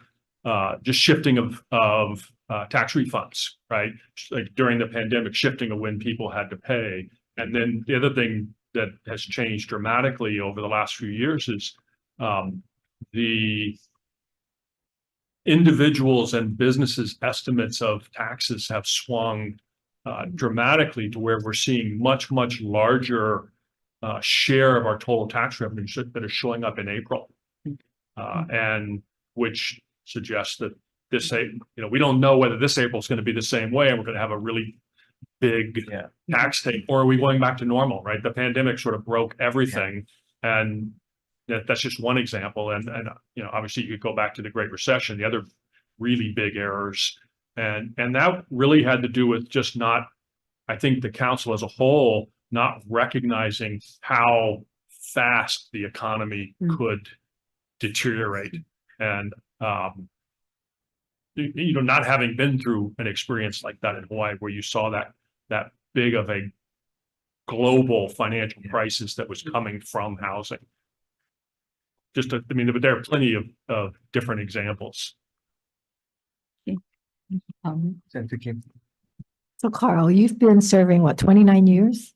S11: just shifting of tax refunds, right? Like during the pandemic, shifting of when people had to pay. And then the other thing that has changed dramatically over the last few years is the individuals and businesses' estimates of taxes have swung dramatically to where we're seeing much larger share of our total tax revenue that are showing up in April. And which suggests that this, we don't know whether this April is going to be the same way and we're going to have a really big tax take, or are we going back to normal, right? The pandemic sort of broke everything. And that's just one example. And obviously you could go back to the Great Recession, the other really big errors. And that really had to do with just not, I think the council as a whole, not recognizing how fast the economy could deteriorate. And, not having been through an experience like that in Hawaii, where you saw that big of a global financial crisis that was coming from housing. There are plenty of different examples.
S1: Senator Kim.
S7: So Carl, you've been serving, what, 29 years?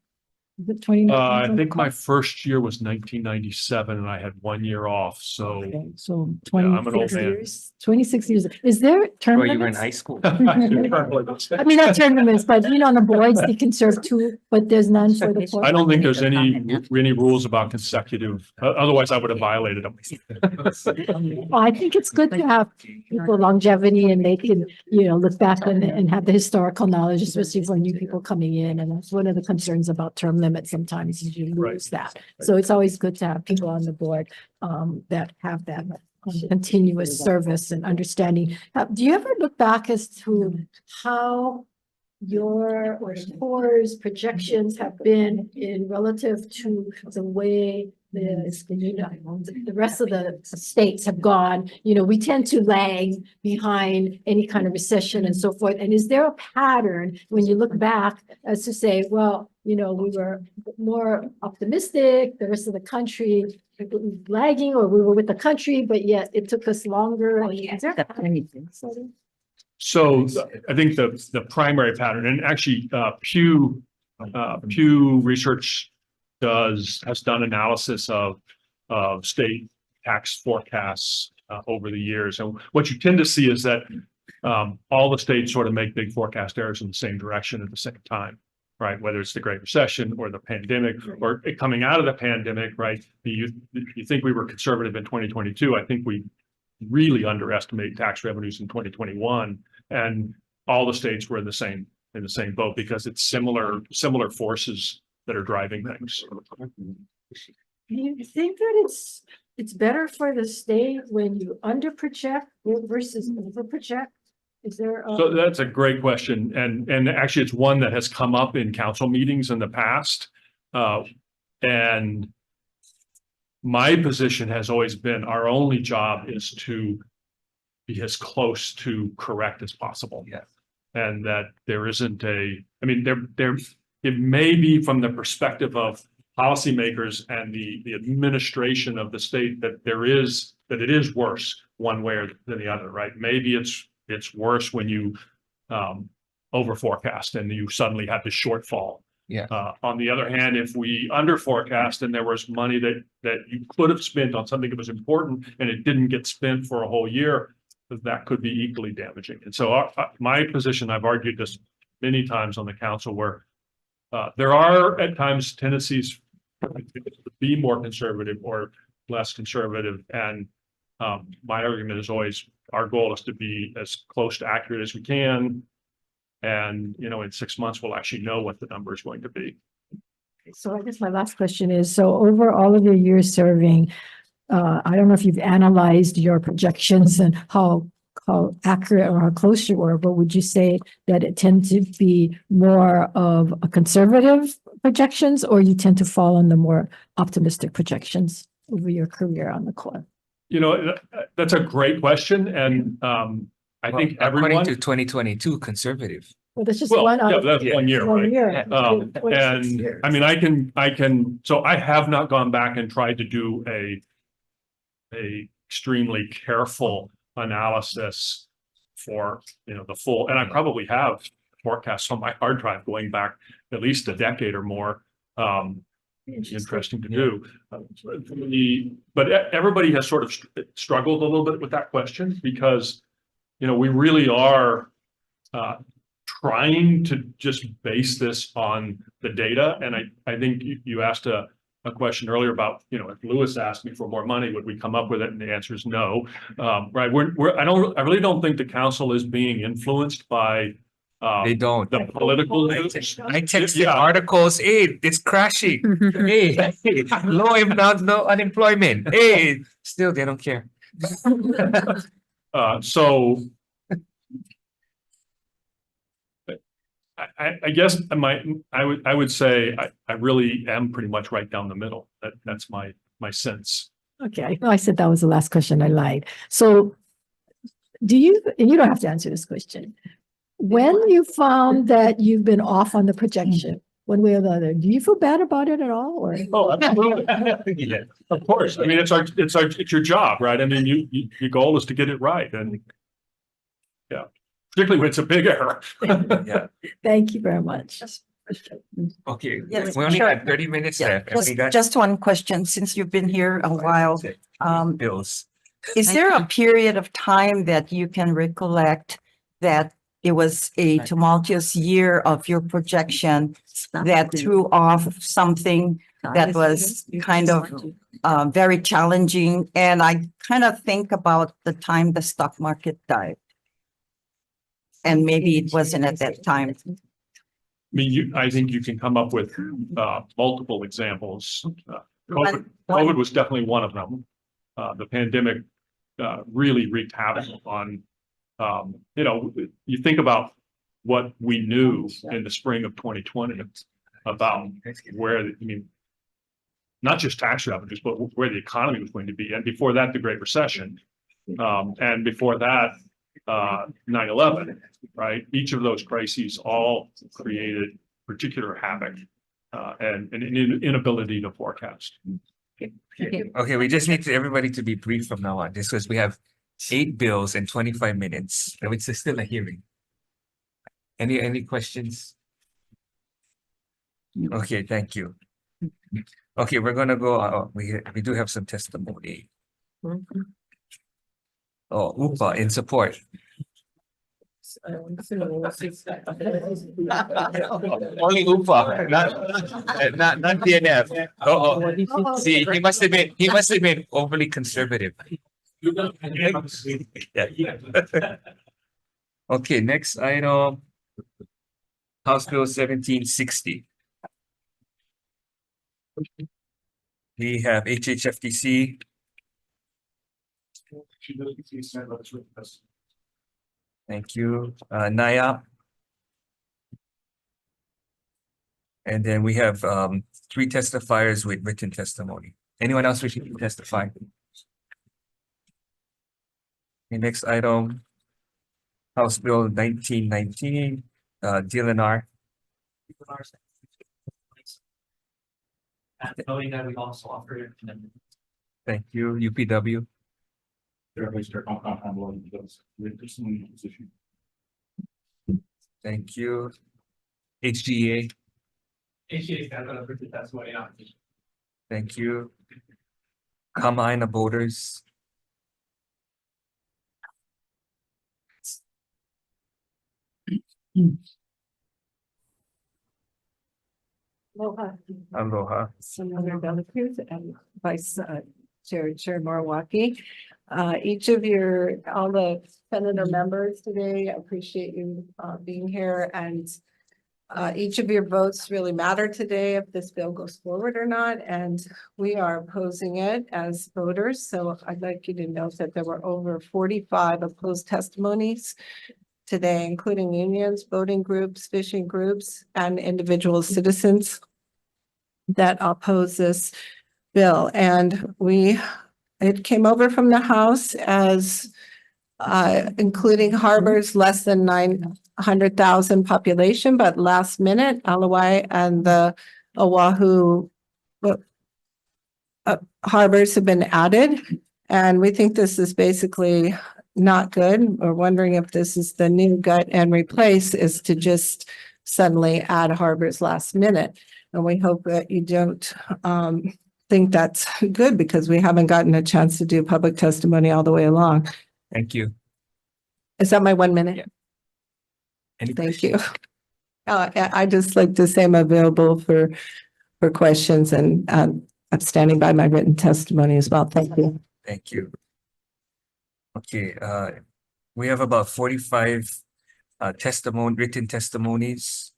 S7: The 20.
S11: I think my first year was 1997 and I had 1 year off. So
S7: Okay, so
S11: Yeah, I'm an old
S7: 26
S11: man.
S7: years, 26 years. Is there term
S1: Well, you were in
S7: limits?
S1: high school.
S7: I mean, not term limits, but you know, on the boards, they can serve two, but there's none for the court.
S11: I don't think there's any rules about consecutive. Otherwise, I would have violated them.
S7: Well, I think it's good to have people longevity and they can, you know, look back and have the historical knowledge, especially for new people coming in. And that's one of the concerns about term limits. Sometimes you lose that. So it's always good to have people on the board that have that continuous service and understanding. Do you ever look back as to how your or the Corps' projections have been in relative to the way the rest of the states have gone? You know, we tend to lag behind any kind of recession and so forth. And is there a pattern when you look back as to say, well, you know, we were more optimistic, the rest of the country lagging, or we were with the country, but yet it took us longer? Is there a pattern?
S11: So I think the primary pattern, and actually Pew Research has done analysis of state tax forecasts over the years. And what you tend to see is that all the states sort of make big forecast errors in the same direction at the same time, right? Whether it's the Great Recession or the pandemic or coming out of the pandemic, right? You think we were conservative in 2022. I think we really underestimate tax revenues in 2021, and all the states were in the same boat because it's similar forces that are driving things.
S7: Do you think that it's better for the state when you under project versus over project? Is there
S11: So that's a great question, and actually it's one that has come up in council meetings in the past, and my position has always been our only job is to be as close to correct as possible.
S1: Yeah.
S11: And that there isn't it may be from the perspective of policymakers and the administration of the state that it is worse one way than the other, right? Maybe it's worse when you over forecast and you suddenly have the shortfall.
S1: Yeah.
S11: On the other hand, if we under forecast and there was money that you could have spent on something that was important and it didn't get spent for a whole year, that could be equally damaging. And so my position, I've argued this many times on the council, where there are at times tendencies to be more conservative or less conservative. And my argument is always our goal is to be as close to accurate as we can. And, you know, in 6 months, we'll actually know what the number is going to be.
S7: So I guess my last question is, so over all of your years serving, I don't know if you've analyzed your projections and how accurate or how close you were, but would you say that it tends to be more of a conservative projections, or you tend to fall on the more optimistic projections over your career on the Corps?
S11: You know, that's a great question. And I think
S1: according
S11: everyone
S1: to 2022 conservative.
S7: Well, that's just
S11: well,
S7: one.
S11: yeah,
S7: out-
S11: that's 1 year,
S7: one
S11: right?
S7: year.
S11: And I mean, I can, so I have not gone back and tried to do a extremely careful analysis for, you know, the full, and I probably have forecasts on my hard drive going back at least a decade or more. Interesting to do. But everybody has sort of struggled a little bit with that question because, you know, we really are trying to just base this on the data. And I think you asked a question earlier about, you know, if Lewis asked me for more money, would we come up with it? And the answer is no. Right. I really don't think the council is being influenced by
S1: They don't.
S11: the political news.
S1: I texted
S11: Yeah.
S1: articles. Hey, it's crashing. Hey, low amount, no unemployment. Hey, still they don't care.
S11: So I guess I would say I really am pretty much right down the middle. That's my sense.
S7: Okay, I know I said that was the last question. I lied. So and you don't have to answer this question. When you found that you've been off on the projection, one way or the other, do you feel bad about it at all? Or
S11: Oh, absolutely. Yeah, of course. I mean, it's your job, right? I mean, your goal is to get it right, and yeah, particularly when it's a big error.
S1: Yeah.
S7: Thank you very much.
S1: Okay,
S10: Yes,
S1: we only
S10: sure.
S1: got 30 minutes
S10: Yeah,
S1: left. And we got
S10: just one question, since you've been here a while.
S1: bills.
S10: Is there a period of time that you can recollect that it was a tumultuous year of your projection that threw off something that was kind of very challenging? And I kind of think about the time the stock market died. And maybe it wasn't at that time.
S11: I mean, I think you can come up with multiple examples. COVID was definitely one of them. The pandemic really wreaked havoc on, you think about what we knew in the spring of 2020 about not just tax revenues, but where the economy was going to be. And before that, the Great Recession. And before that, 9/11, right? Each of those crises all created particular havoc and an inability to forecast.
S1: Okay, we just need everybody to be brief from now on, just because we have 8 bills in 25 minutes, and it's still a hearing. Any questions? Okay, thank you. Okay, we're gonna go, we do have some testimony. Oh, UPA in support. Only UPA, not DNF. See, he must have been overly conservative. Yeah. Okay, next item. House Bill 1760. We have HHFTC. Thank you. NIAP. And then we have 3 testifiers with written testimony. Anyone else wishing to testify? The next item, House Bill 1919, DLNR.
S8: Knowing that we also offer it.
S1: Thank you. UPW. Thank you. HGA. Thank you. Kama'aina Voters. Aloha.
S12: Senator Dela Cruz and Vice Chair Morawaki. Each of all the senator members today, I appreciate you being here, and each of your votes really matter today if this bill goes forward or not, and we are opposing it as voters. So I'd like you to note that there were over 45 opposed testimonies today, including unions, voting groups, fishing groups, and individual citizens that oppose this bill. And it came over from the House as including harbors less than 900,000 population, but last minute, Hawaii and the Oahu harbors have been added. And we think this is basically not good. We're wondering if this is the new gut and replace is to just suddenly add harbors last minute. And we hope that you don't think that's good, because we haven't gotten a chance to do public testimony all the way along.
S1: Thank you.
S12: Is that my 1 minute?
S1: Yeah.
S12: Thank you. I just like to say I'm available for questions, and I'm standing by my written testimony as well. Thank you.
S1: Thank you. Okay, we have about 45 written testimonies.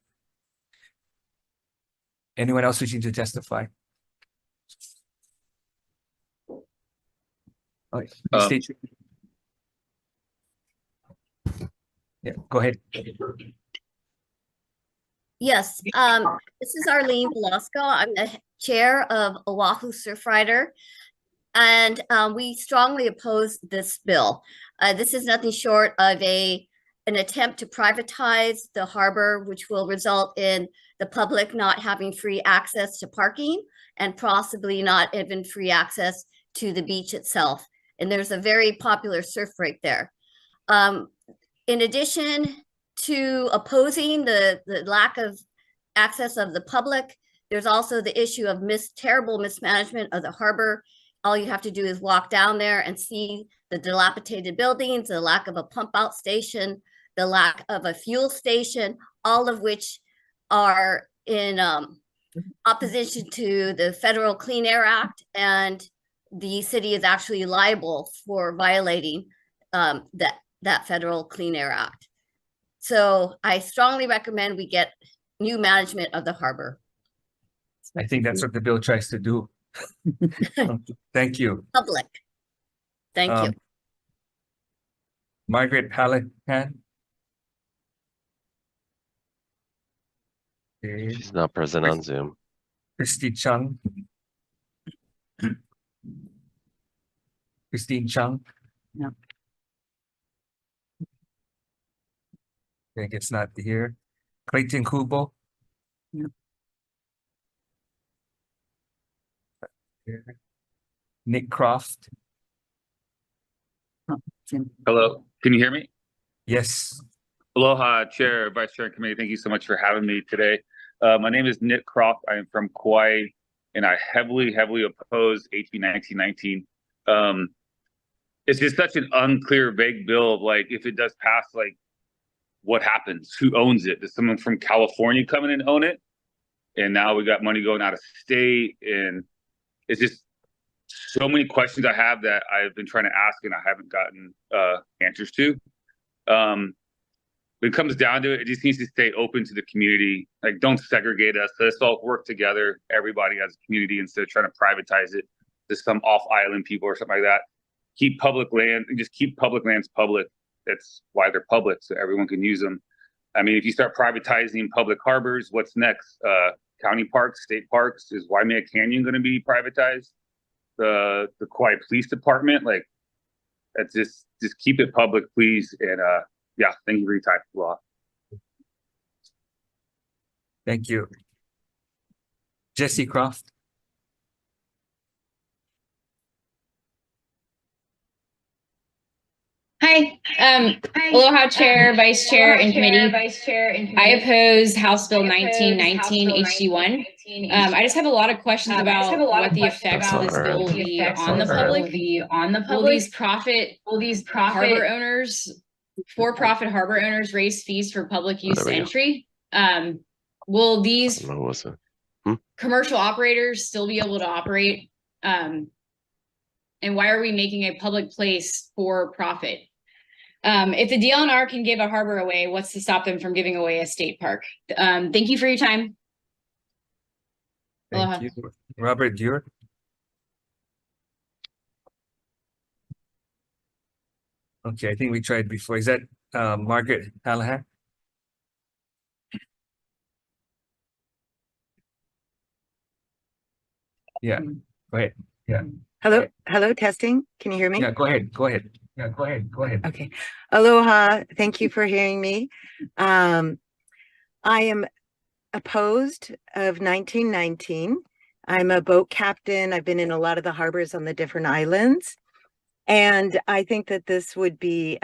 S1: Anyone else wishing to testify? State. Yeah, go ahead.
S13: Yes, this is Arlene Velasco. I'm the chair of Oahu Surfrider, and we strongly oppose this bill. This is nothing short of an attempt to privatize the harbor, which will result in the public not having free access to parking and possibly not even free access to the beach itself. And there's a very popular surf right there. In addition to opposing the lack of access of the public. There's also the issue of terrible mismanagement of the harbor. All you have to do is walk down there and see the dilapidated buildings, the lack of a pump out station, the lack of a fuel station, all of which are in opposition to the Federal Clean Air Act, and the city is actually liable for violating that Federal Clean Air Act. So I strongly recommend we get new management of the harbor.
S1: I think that's what the bill tries to do. Thank you.
S13: Public. Thank you.
S1: Margaret Hallahan. Okay.
S14: She's not present on Zoom.
S1: Christy Chung. Christine Chung.
S2: No.
S1: I think it's not here. Clayton Kubo.
S2: No.
S1: Nick Croft.
S2: Oh, Jim.
S15: Hello, can you hear me?
S1: Yes.
S15: Aloha, Chair, Vice Chair, and Committee. Thank you so much for having me today. My name is Nick Croft. I am from Kauai, and I heavily oppose HB 1919. It's just such an unclear, vague bill of like, if it does pass, like, what happens? Who owns it? Does someone from California come in and own it? And now we got money going out of state, and it's just so many questions I have that I've been trying to ask and I haven't gotten answers to. When it comes down to it, it just needs to stay open to the community. Like, don't segregate us. Let's all work together, everybody as a community, instead of trying to privatize it to some off-island people or something like that. Keep public land and just keep public lands public. That's why they're public, so everyone can use them. I mean, if you start privatizing public harbors, what's next? County parks, state parks? Is Waimea Canyon going to be privatized? The Kauai Police Department? Like, that's just keep it public, please. And yeah, thank you for your time. Well,
S1: Thank you. Jesse Croft.
S16: Hi, aloha, Chair, Vice Chair, and Committee. I oppose House Bill 1919 HD1. I just have a lot of questions about what the effects of this bill will be on the public. Will these harbor owners, for-profit harbor owners, raise fees for public use entry? Will these commercial operators still be able to operate? And why are we making a public place for profit? If the DLNR can give a harbor away, what's to stop them from giving away a state park? Thank you for your time.
S1: Thank
S16: Aloha.
S1: you. Robert Dewar. Okay, I think we tried before. Is that Margaret Hallahan? Yeah, go ahead. Yeah.
S17: Hello, testing. Can you hear me?
S1: Yeah, go ahead. Yeah, go ahead.
S17: Okay. Aloha. Thank you for hearing me. I am opposed of 1919. I'm a boat captain. I've been in a lot of the harbors on the different islands. And I think that this would be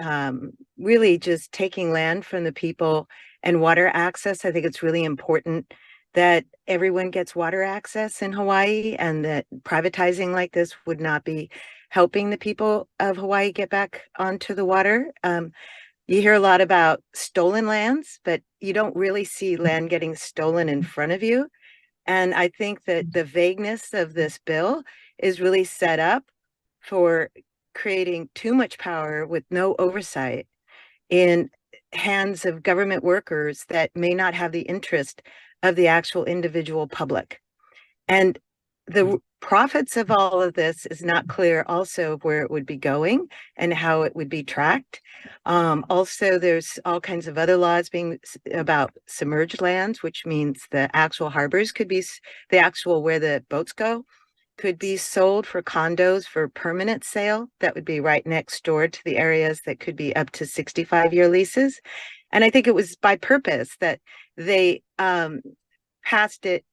S17: really just taking land from the people and water access. I think it's really important that everyone gets water access in Hawaii, and that privatizing like this would not be helping the people of Hawaii get back onto the water. You hear a lot about stolen lands, but you don't really see land getting stolen in front of you. And I think that the vagueness of this bill is really set up for creating too much power with no oversight in hands of government workers that may not have the interest of the actual individual public. And the profits of all of this is not clear also where it would be going and how it would be tracked. Also, there's all kinds of other laws being about submerged lands, which means the actual harbors could be, the actual where the boats go, could be sold for condos for permanent sale. That would be right next door to the areas that could be up to 65-year leases. And I think it was by purpose that they passed it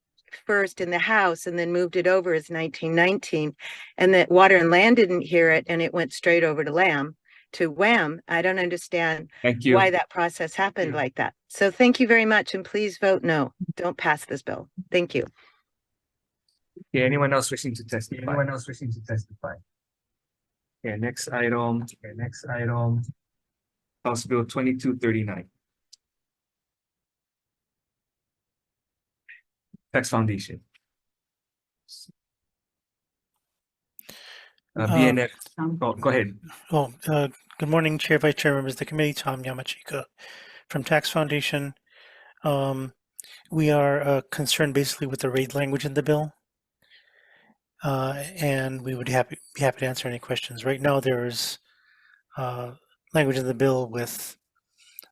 S17: first in the House and then moved it over as 1919, and that Water and Land didn't hear it, and it went straight over to LAM. to WAM. I don't understand
S1: Thank you.
S17: why that process happened like that. So thank you very much, and please vote no. Don't pass this bill. Thank you.
S1: Okay, anyone else wishing to testify? Anyone else wishing to testify? Okay, next item. Okay, next item. House Bill 2239. Tax Foundation. BNF. Go ahead.
S14: Good morning, Chair, Vice Chair, members of the committee. Tom Yamachika from Tax Foundation. We are concerned basically with the rate language in the bill. And we would be happy to answer any questions. Right now, there's language in the bill with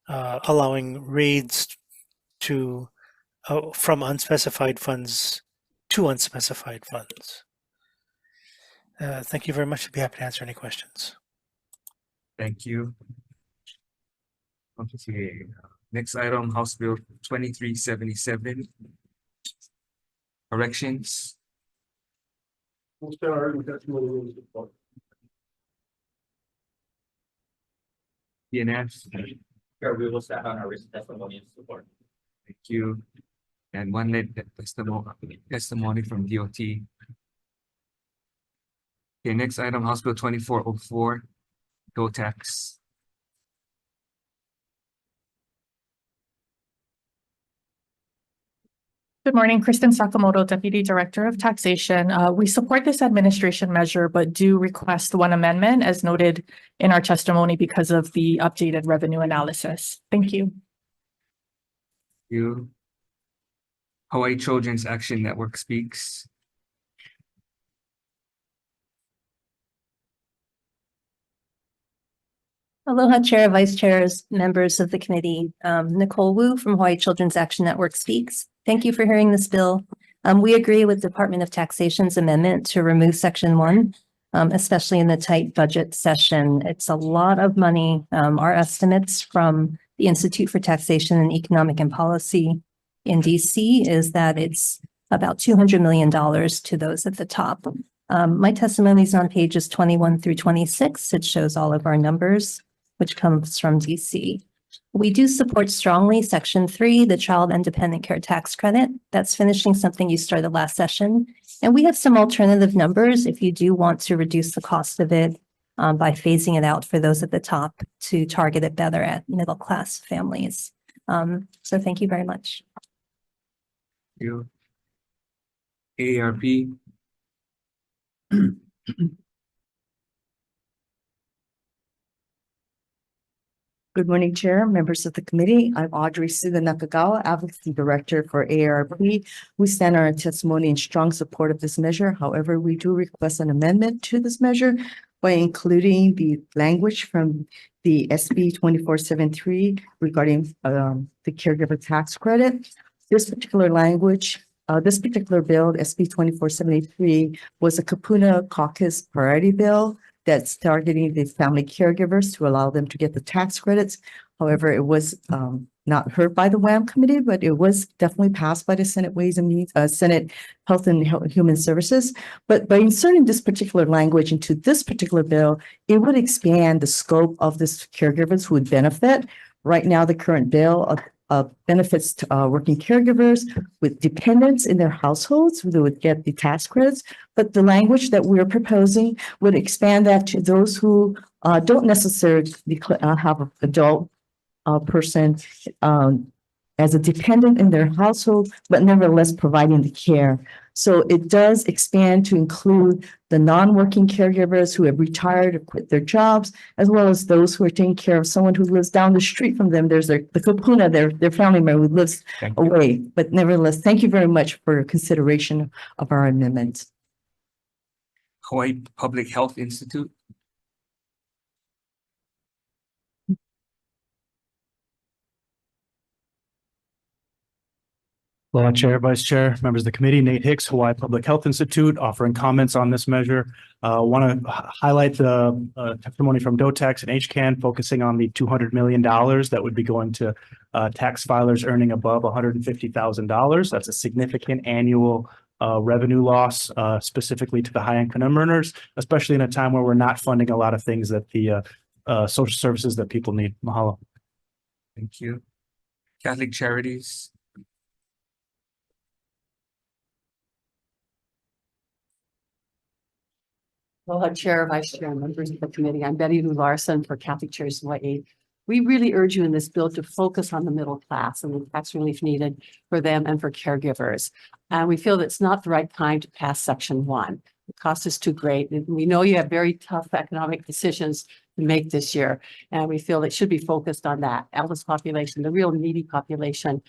S14: allowing raids to from unspecified funds to unspecified funds. Thank you very much. I'd be happy to answer any questions.
S1: Thank you. Okay, next item, House Bill 2377. Corrections. BNF.
S8: Sure, we will stand on our written testimony and support.
S1: Thank you. And one led testimony from DOT. Okay, next item, House Bill 2404, GO tax.
S18: Good morning, Kristen Sakamoto, Deputy Director of Taxation. We support this administration measure, but do request one amendment as noted in our testimony because of the updated revenue analysis. Thank you.
S1: Thank you. Hawaii Children's Action Network speaks.
S19: Aloha, Chair, Vice Chairs, members of the committee. Nicole Wu from Hawaii Children's Action Network speaks. Thank you for hearing this bill. We agree with Department of Taxation's amendment to remove Section 1, especially in the tight budget session. It's a lot of money. Our estimates from the Institute for Taxation and Economic and Policy in DC is that it's about $200 million to those at the top. My testimony is on pages 21 through 26. It shows all of our numbers, which comes from DC. We do support strongly Section 3, the Child and Dependent Care Tax Credit. That's finishing something you started last session. And we have some alternative numbers if you do want to reduce the cost of it by phasing it out for those at the top to target it better at middle class families. So thank you very much.
S1: Thank you. AARP.
S20: Good morning, Chair, members of the committee. I'm Audrey Suga Nakagawa, Advocacy Director for AARP. We stand on our testimony in strong support of this measure. However, we do request an amendment to this measure by including the language from the SB 2473 regarding the caregiver tax credit. This particular language, this particular bill, SB 2473, was a Kapuna Caucus priority bill that's targeting the family caregivers to allow them to get the tax credits. However, it was not heard by the WAM committee, but it was definitely passed by the Senate Ways and Means, Senate Health and Human Services. But by inserting this particular language into this particular bill, it would expand the scope of this caregivers who would benefit. Right now, the current bill benefits to working caregivers with dependents in their households who would get the tax credits. But the language that we're proposing would expand that to those who don't necessarily have an adult person as a dependent in their household, but nevertheless providing the care. So it does expand to include the non-working caregivers who have retired or quit their jobs, as well as those who are taking care of someone who lives down the street from them. There's the kapuna, their family member who lives away. But nevertheless, thank you very much for your consideration of our amendment.
S1: Hawaii Public Health Institute.
S21: Hello, Chair, Vice Chair, members of the committee, Nate Hicks, Hawaii Public Health Institute, offering comments on this measure. Want to highlight the testimony from DOTAX and HCAN focusing on the $200 million that would be going to tax filers earning above $150,000. That's a significant annual revenue loss, specifically to the high income earners, especially in a time where we're not funding a lot of things that the social services that people need. Mahalo.
S1: Thank you. Catholic Charities.
S3: Aloha Chair, Vice Chair, and members of the committee. I'm Betty Lou Larson for Catholic Charities Hawaii. We really urge you in this bill to focus on the middle class and the tax relief needed for them and for caregivers. And we feel that it's not the right time to pass Section 1. The cost is too great. And we know you have very tough economic decisions to make this year. And we feel it should be focused on that eldest population, the real needy population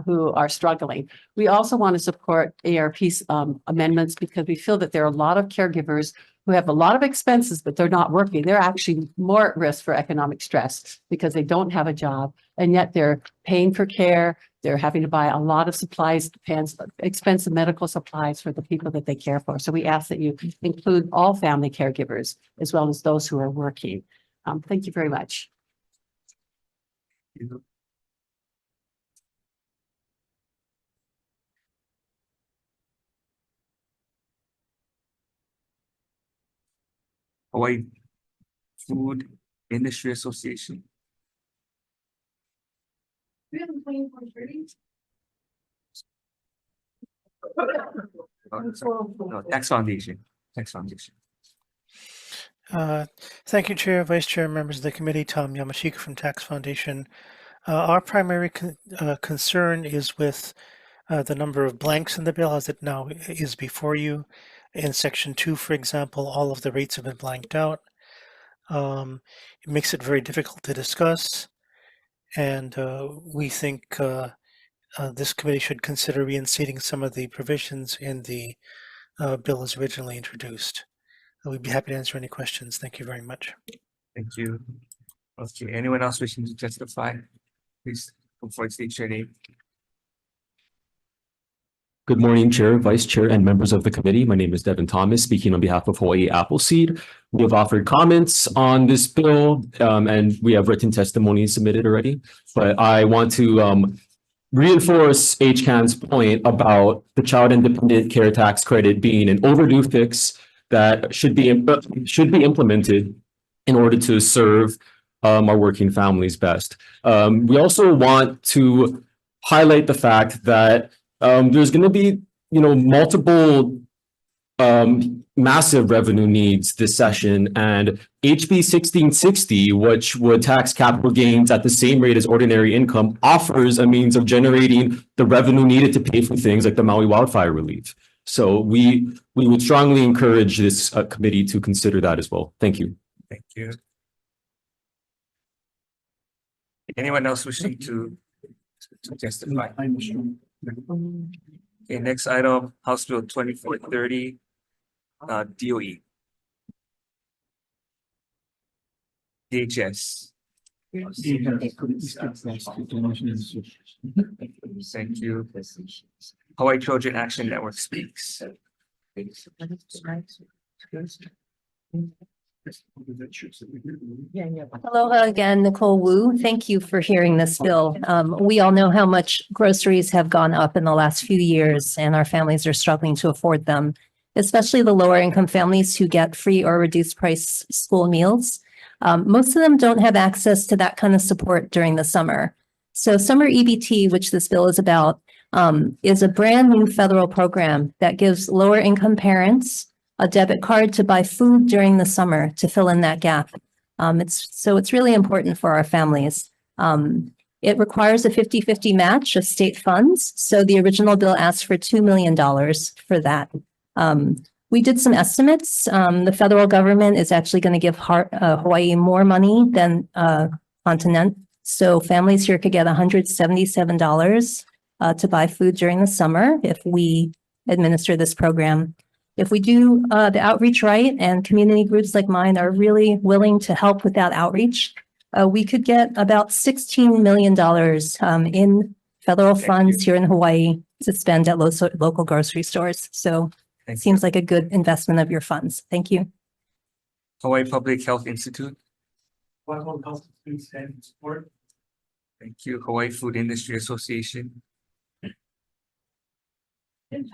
S3: who are struggling. We also want to support ARP's amendments because we feel that there are a lot of caregivers who have a lot of expenses, but they're not working. They're actually more at risk for economic stress because they don't have a job, and yet they're paying for care. They're having to buy a lot of supplies, expensive medical supplies for the people that they care for. So we ask that you include all family caregivers as well as those who are working. Thank you very much.
S1: Hawaii Food Industry Association. No, Tax Foundation. Tax Foundation.
S14: Thank you, Chair, Vice Chair, members of the committee. Tom Yamashika from Tax Foundation. Our primary concern is with the number of blanks in the bill as it now is before you. In Section 2, for example, all of the rates have been blanked out. It makes it very difficult to discuss, and we think this committee should consider reinstating some of the provisions in the bill as originally introduced. We'd be happy to answer any questions. Thank you very much.
S1: Thank you. Okay, anyone else wishing to testify? Please come forward, state your name.
S22: Good morning, Chair, Vice Chair, and members of the committee. My name is Devin Thomas, speaking on behalf of Hawaii Appleseed. We have offered comments on this bill, and we have written testimony submitted already. But I want to reinforce HCAN's point about the Child Independent Care Tax Credit being an overdue fix that should be implemented in order to serve our working families best. We also want to highlight the fact that there's going to be, multiple massive revenue needs this session, and HB 1660, which would tax capital gains at the same rate as ordinary income, offers a means of generating the revenue needed to pay for things like the Maui wildfire relief. So we would strongly encourage this committee to consider that as well. Thank you.
S1: Thank you. Anyone else wishing to testify? Okay, next item, House Bill 2430, DOE. DHS. Thank you. Hawaii Children Action Network speaks.
S19: Aloha again, Nicole Wu. Thank you for hearing this bill. We all know how much groceries have gone up in the last few years, and our families are struggling to afford them, especially the lower income families who get free or reduced price school meals. Most of them don't have access to that kind of support during the summer. So Summer EBT, which this bill is about, is a brand new federal program that gives lower income parents a debit card to buy food during the summer to fill in that gap. It's really important for our families. It requires a 50-50 match of state funds. So the original bill asked for $2 million for that. We did some estimates. The federal government is actually going to give Hawaii more money than continent. So families here could get $177 to buy food during the summer if we administer this program. If we do the outreach right, and community groups like mine are really willing to help with that outreach, we could get about $16 million in federal funds here in Hawaii to spend at local grocery stores. So it seems like a good investment of your funds. Thank you.
S1: Hawaii Public Health Institute. Thank you. Hawaii Food Industry Association.
S23: Good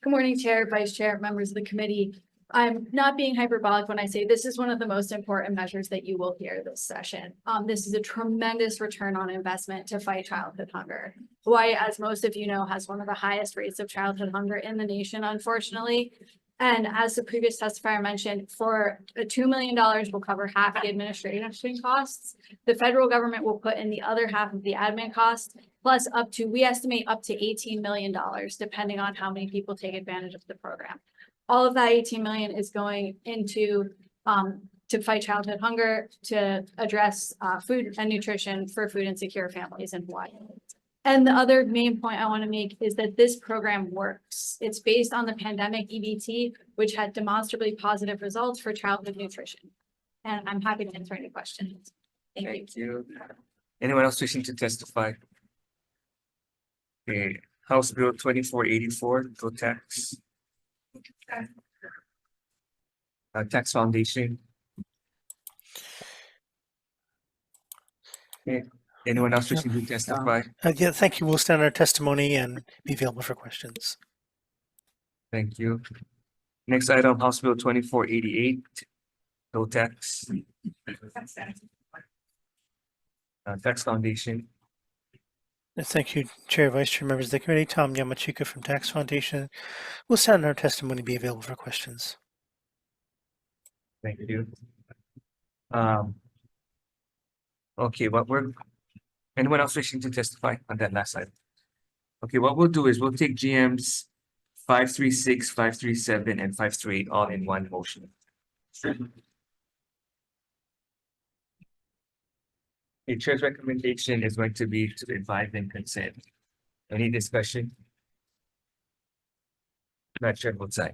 S23: morning, Chair, Vice Chair, members of the committee.
S4: I'm not being hyperbolic when I say this is one of the most important measures that you will hear this session. This is a tremendous return on investment to fight childhood hunger. Hawaii, as most of you know, has one of the highest rates of childhood hunger in the nation, unfortunately. And as the previous testifier mentioned, for the $2 million will cover half the administration costs. The federal government will put in the other half of the admin costs, plus we estimate up to $18 million, depending on how many people take advantage of the program. All of that 18 million is going into to fight childhood hunger, to address food and nutrition for food insecure families in Hawaii. And the other main point I want to make is that this program works. It's based on the pandemic EBT, which had demonstrably positive results for childhood nutrition. And I'm happy to answer any questions.
S1: Thank you. Anyone else wishing to testify? Okay, House Bill 2484, go tax. Tax Foundation. Okay, anyone else wishing to testify?
S14: Yeah, thank you. We'll stand our testimony and be available for questions.
S1: Thank you. Next item, House Bill 2488, no tax. Tax Foundation.
S14: Thank you, Chair, Vice Chair, members of the committee. Tom Yamachika from Tax Foundation. We'll stand our testimony and be available for questions.
S1: Thank you. Okay, anyone else wishing to testify on that last item? Okay, what we'll do is we'll take GM's 536, 537, and 538 all in one motion. The chair's recommendation is going to be to advise and consent. Any discussion? Madam Chair votes aye.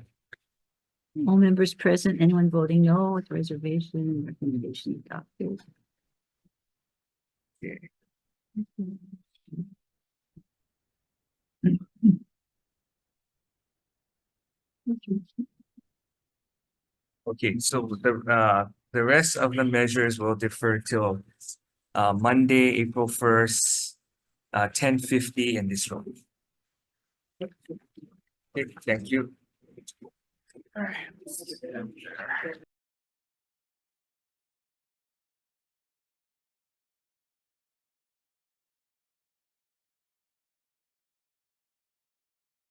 S2: All members present, anyone voting no with reservation, recommendation adopted.
S1: Okay. Okay, so the rest of the measures will defer till Monday, April 1st, 10:50 in this room. Okay, thank you.
S14: All right.